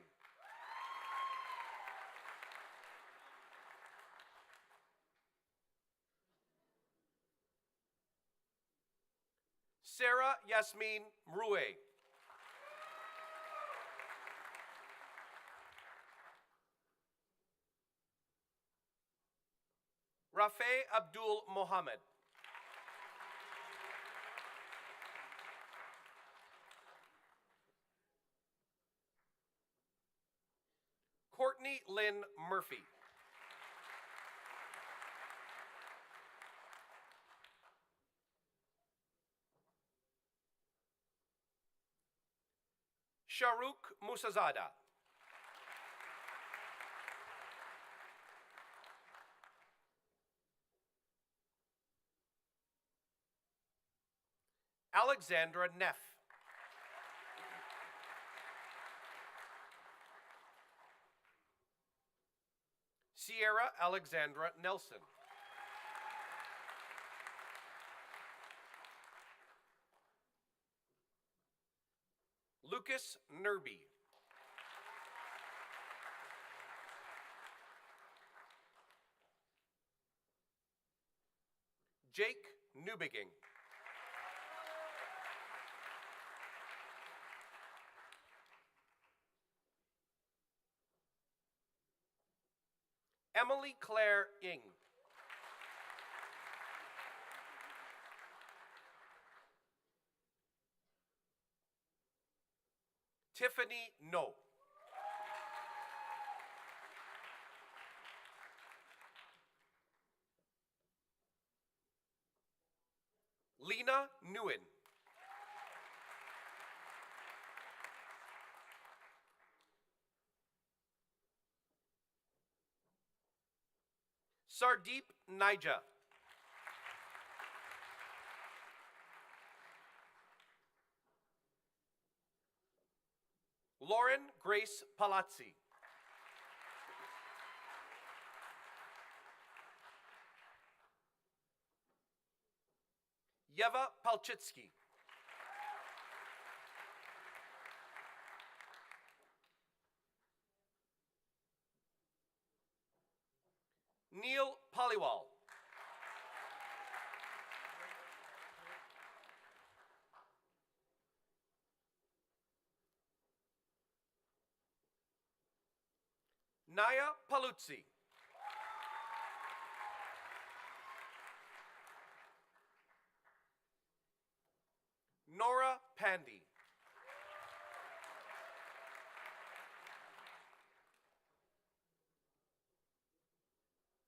Sarah Yasmin Mrue. Rafe Abdul Mohammed. Courtney Lynn Murphy. Shahrukh Musazada. Alexandra Neff. Sierra Alexandra Nelson. Lucas Nerby. Jake Newbigging. Emily Claire Ing. Tiffany No. Lena Nguyen. Sardeep Naija. Lauren Grace Palazzi. Yeva Palchitsky. Neil Paliwal. Naya Paluzzi. Nora Pandy.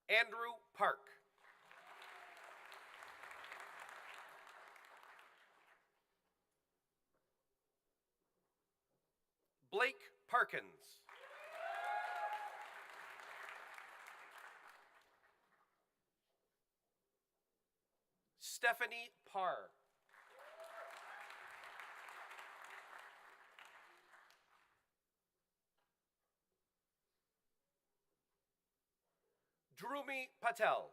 Andrew Park. Blake Parkins. Stephanie Parr. Drumi Patel.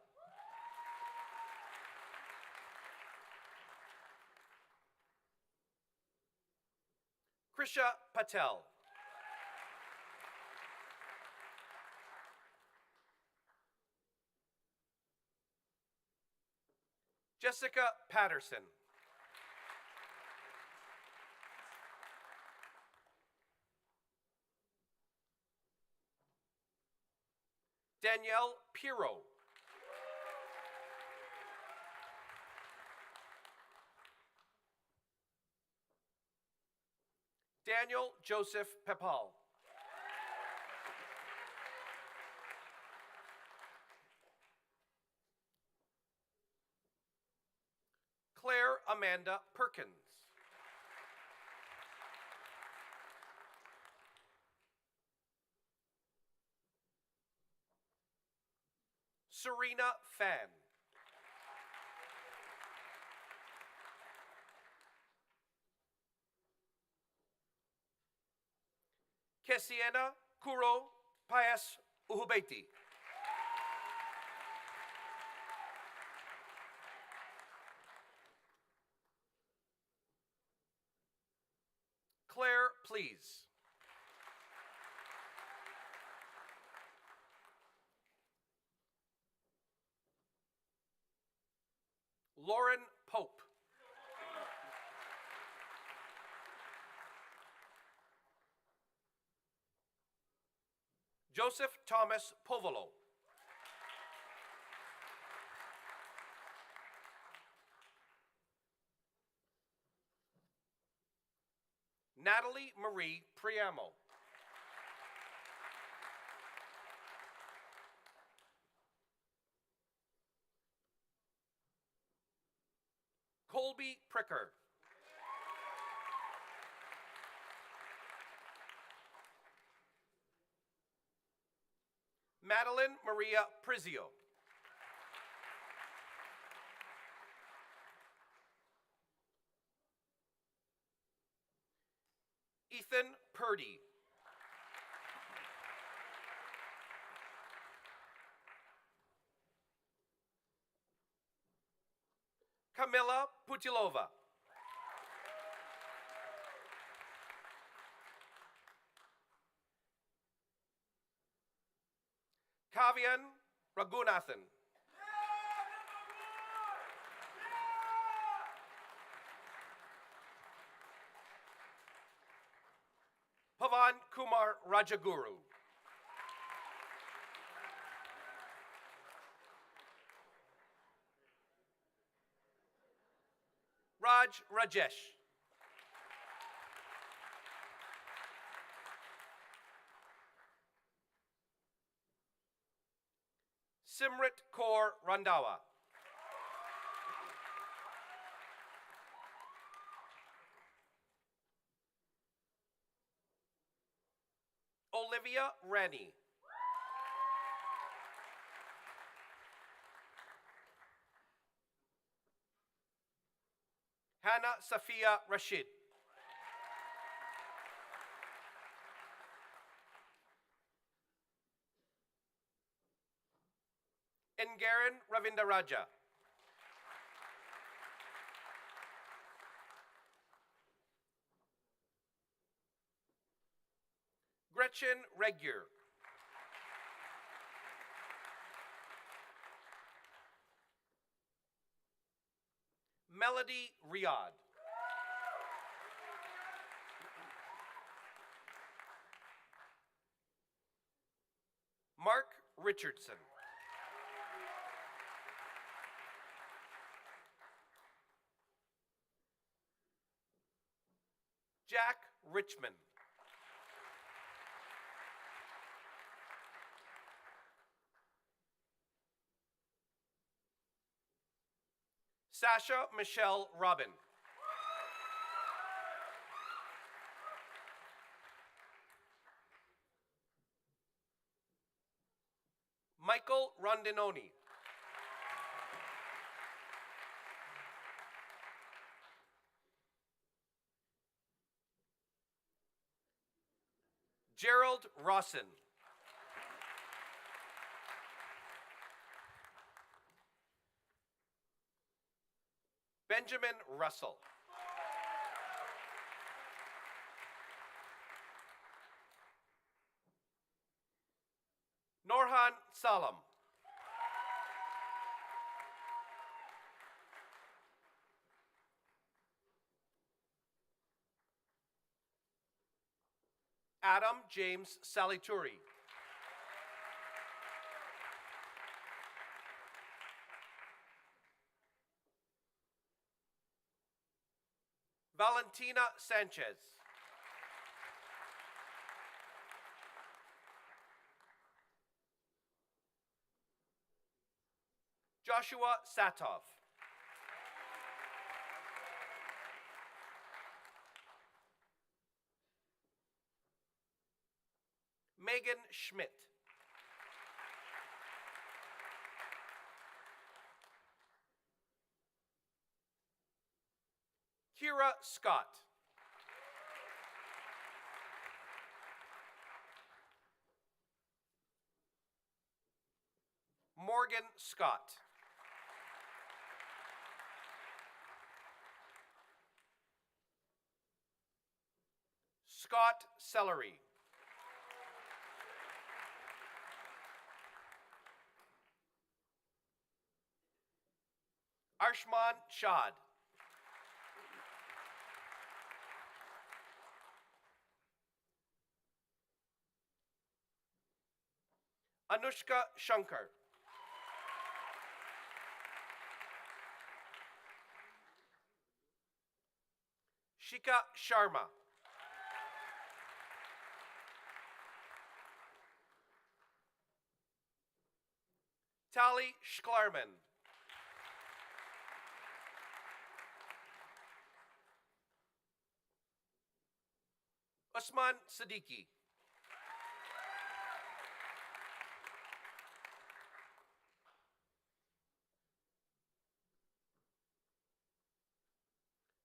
Krisha Patel. Jessica Patterson. Danielle Piro. Daniel Joseph Pepal. Claire Amanda Perkins. Serena Fan. Kesiena Kuro Paes Uhubeti. Claire, please. Lauren Pope. Joseph Thomas Povolo. Natalie Marie Priamo. Colby Pricker. Madeline Maria Prizio. Ethan Purdy. Camilla Putilova. Kavian Raghunathan. Pavan Kumar Rajaguru. Raj Rajesh. Simrit Kaur Randawa. Olivia Rennie. Hannah Safia Rashid. Ngaran Ravindaraja. Gretchen Regier. Melody Riyad. Mark Richardson. Jack Richmond. Sasha Michelle Robin. Michael Rondinoni. Gerald Rawson. Benjamin Russell. Norhan Salam. Adam James Salituri. Valentina Sanchez. Joshua Satov. Megan Schmidt. Kira Scott. Morgan Scott. Scott Celery. Arshman Shad. Anushka Shankar. Shika Sharma. Tali Schklarman. Usman Siddiqui.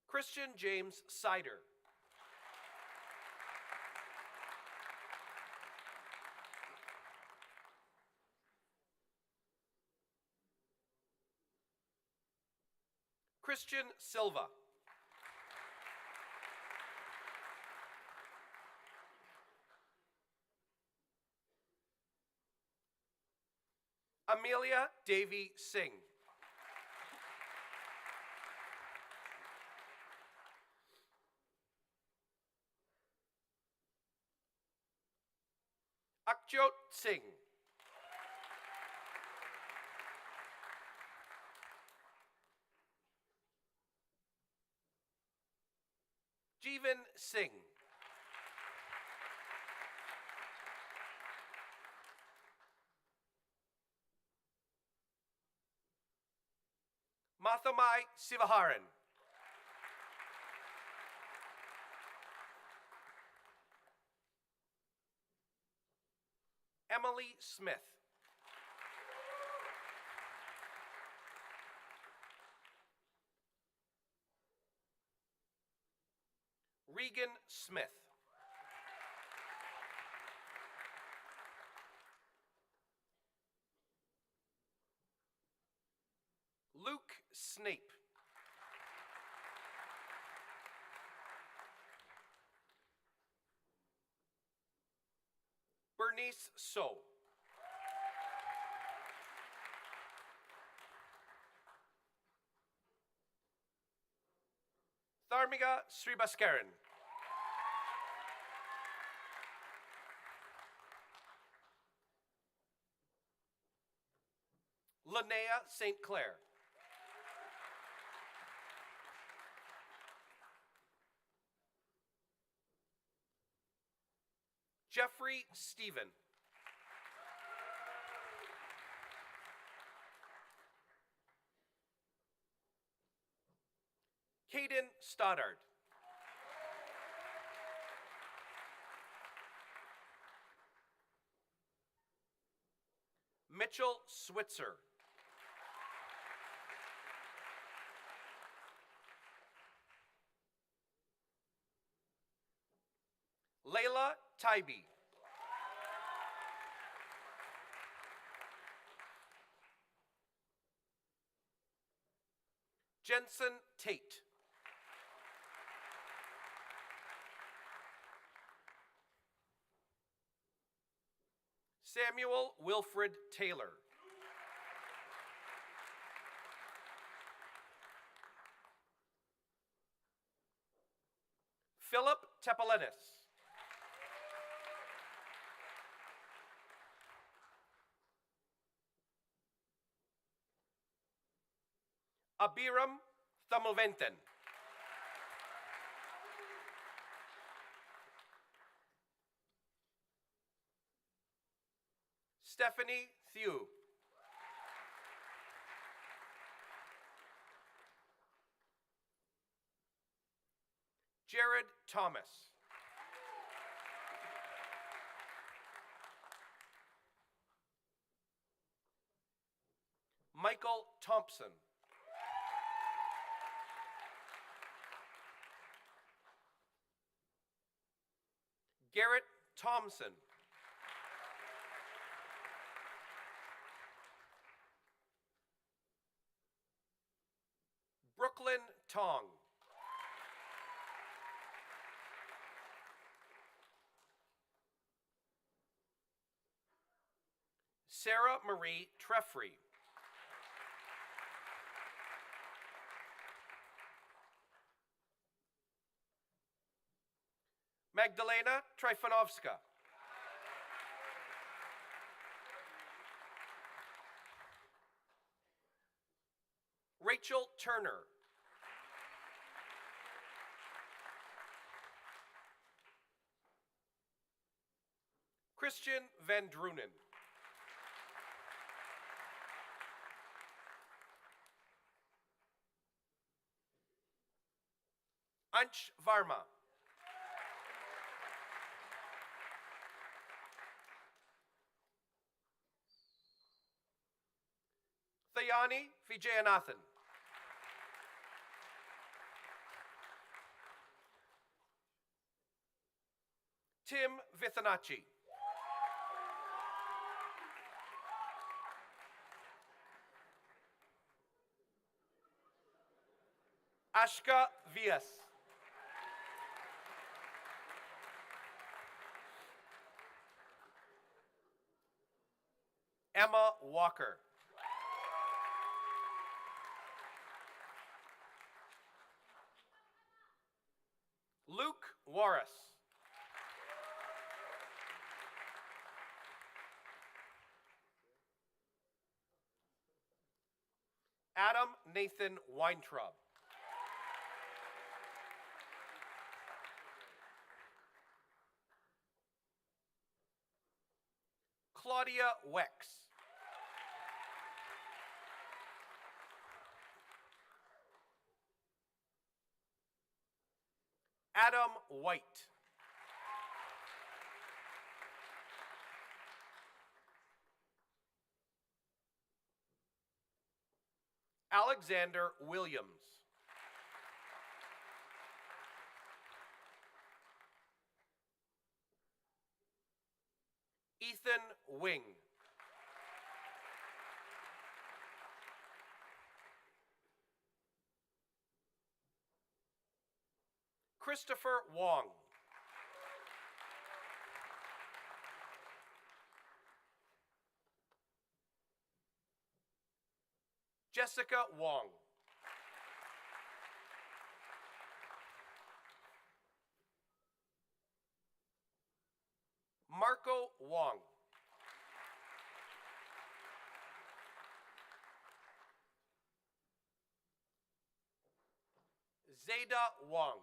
Christian James Sider. Christian Silva. Amelia Davy Singh. Akjot Singh. Jeevan Singh. Mathamai Sivaharan. Emily Smith. Regan Smith. Luke Snape. Bernice So. Tharmiga Sribaskaran. Linnea St. Clair. Jeffrey Stephen. Caden Stoddard. Mitchell Switzer. Layla Tybee. Jensen Tate. Samuel Wilfred Taylor. Philip Tepelenis. Abiram Thamuventen. Stephanie Thew. Jared Thomas. Michael Thompson. Garrett Thompson. Brooklyn Tong. Sarah Marie Treffry. Magdalena Trifonovska. Rachel Turner. Christian Van Drunen. Ansh Varma. Thayani Vijayanathan. Tim Vithanacci. Ashka Vias. Emma Walker. Luke Warris. Adam Nathan Weintraub. Claudia Wex. Adam White. Alexander Williams. Ethan Wing. Christopher Wong. Jessica Wong. Marco Wong. Zeta Wong.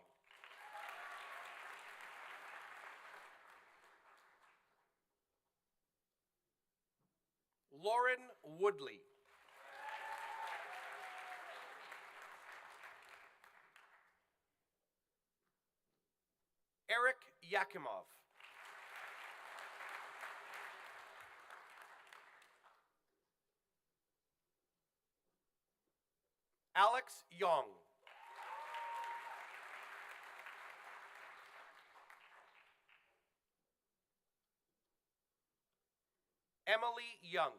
Lauren Woodley. Eric Yakimov. Alex Young. Emily Young.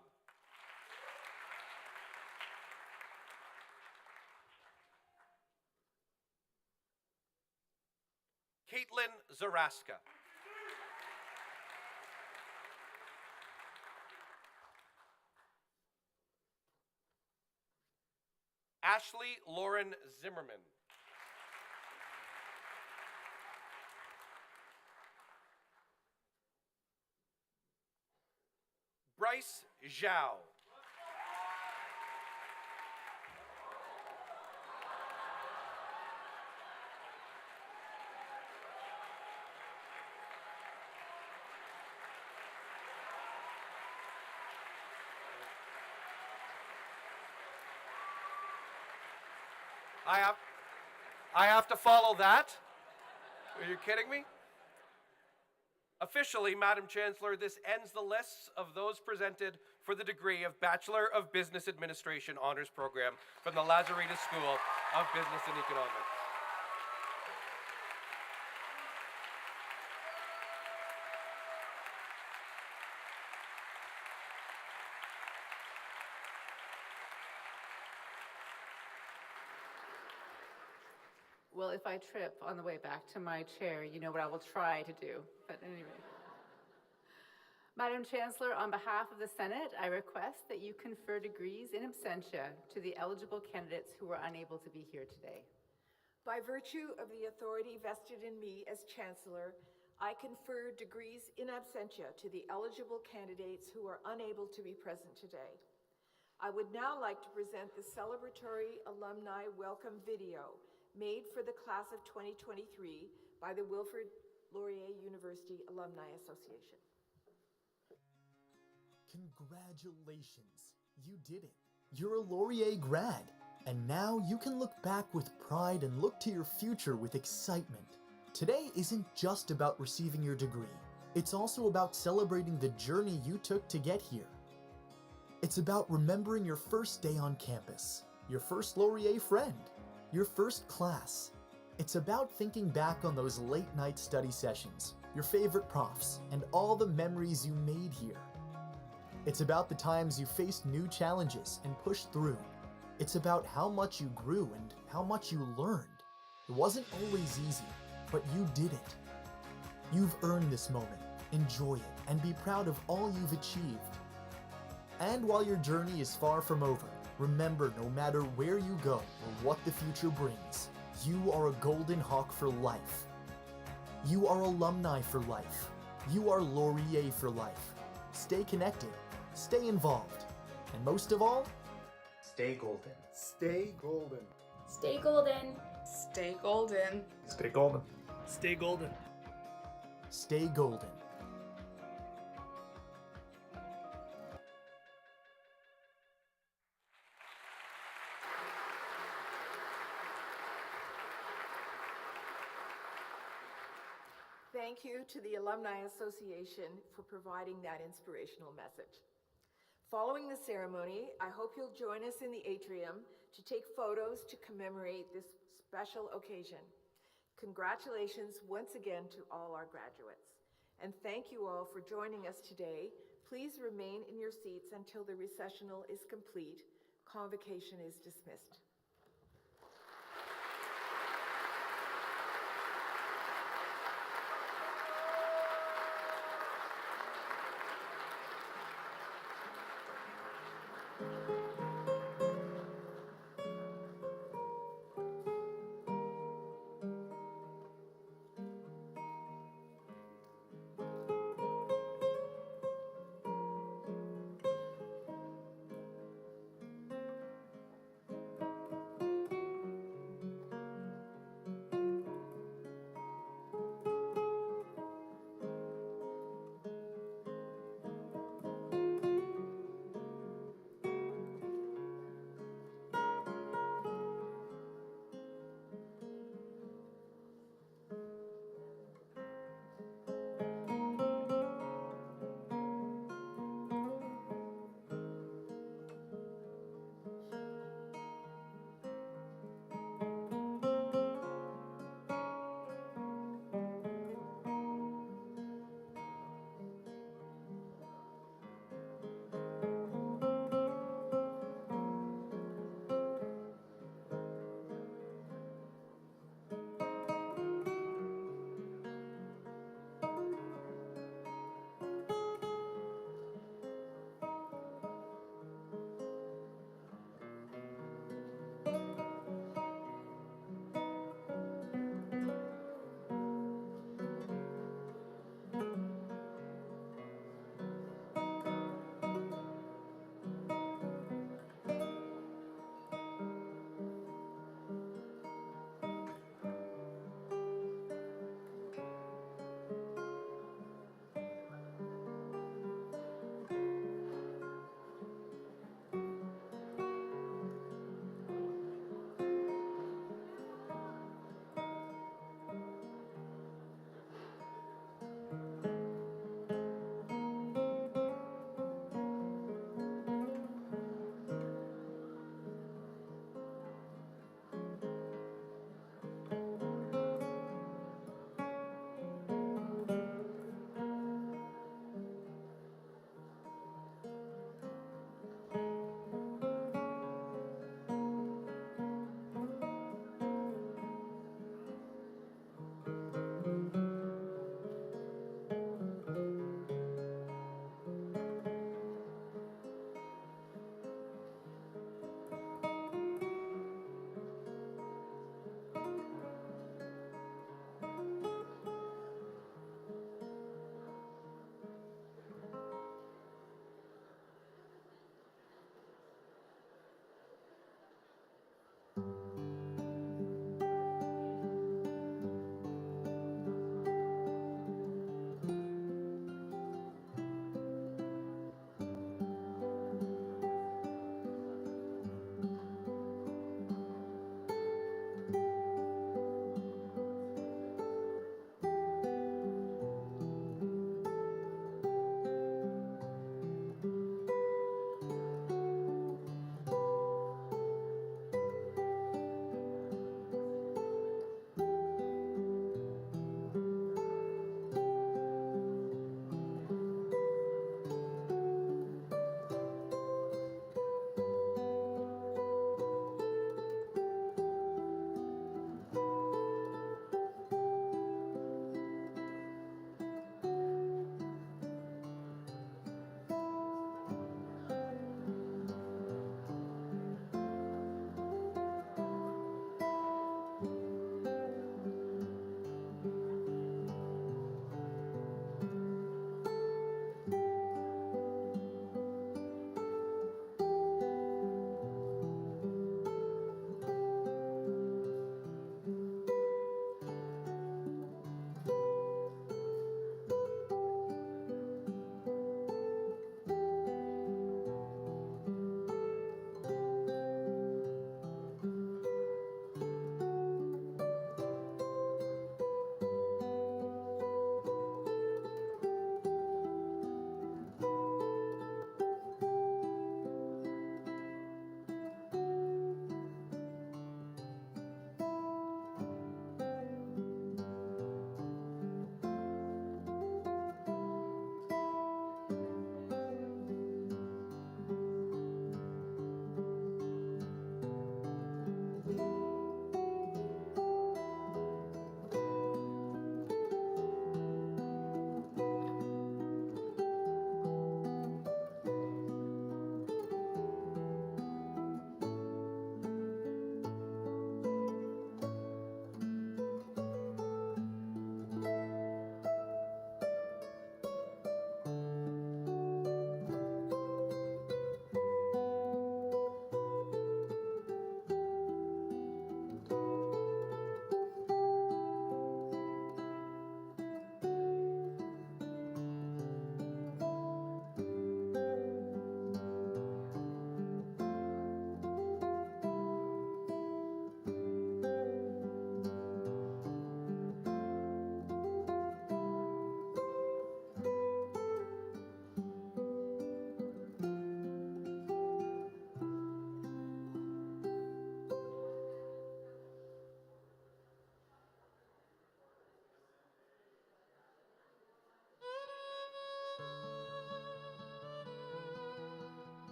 Caitlin Zaraska. Ashley Lauren Zimmerman. Bryce Zhao. I have to follow that? Are you kidding me? Officially, Madam Chancellor, this ends the lists of those presented for the degree of Bachelor of Business Administration Honors Program from the Lazaretus School of Business and Economics. Well, if I trip on the way back to my chair, you know what I will try to do. But anyway. Madam Chancellor, on behalf of the Senate, I request that you confer degrees in absentia to the eligible candidates who are unable to be here today. By virtue of the authority vested in me as Chancellor, I confer degrees in absentia to the eligible candidates who are unable to be present today. I would now like to present the celebratory alumni welcome video made for the class of 2023 by the Wilfrid Laurier University Alumni Association. Congratulations, you did it. You're a Laurier grad, and now you can look back with pride and look to your future with excitement. Today isn't just about receiving your degree. It's also about celebrating the journey you took to get here. It's about remembering your first day on campus, your first Laurier friend, your first class. It's about thinking back on those late night study sessions, your favorite profs, and all the memories you made here. It's about the times you faced new challenges and pushed through. It's about how much you grew and how much you learned. It wasn't always easy, but you did it. You've earned this moment. Enjoy it and be proud of all you've achieved. And while your journey is far from over, remember, no matter where you go or what the future brings, you are a Golden Hawk for life. You are alumni for life. You are Laurier for life. Stay connected, stay involved, and most of all, stay golden. Stay golden. Stay golden. Stay golden. Stay golden. Stay golden. stay golden. thank you to the Alumni Association for providing that inspirational message. Following the ceremony, I hope you'll join us in the atrium to take photos to commemorate this special occasion. Congratulations once again to all our graduates. And thank you all for joining us today. Please remain in your seats until the recessional is complete. Convocation is dismissed.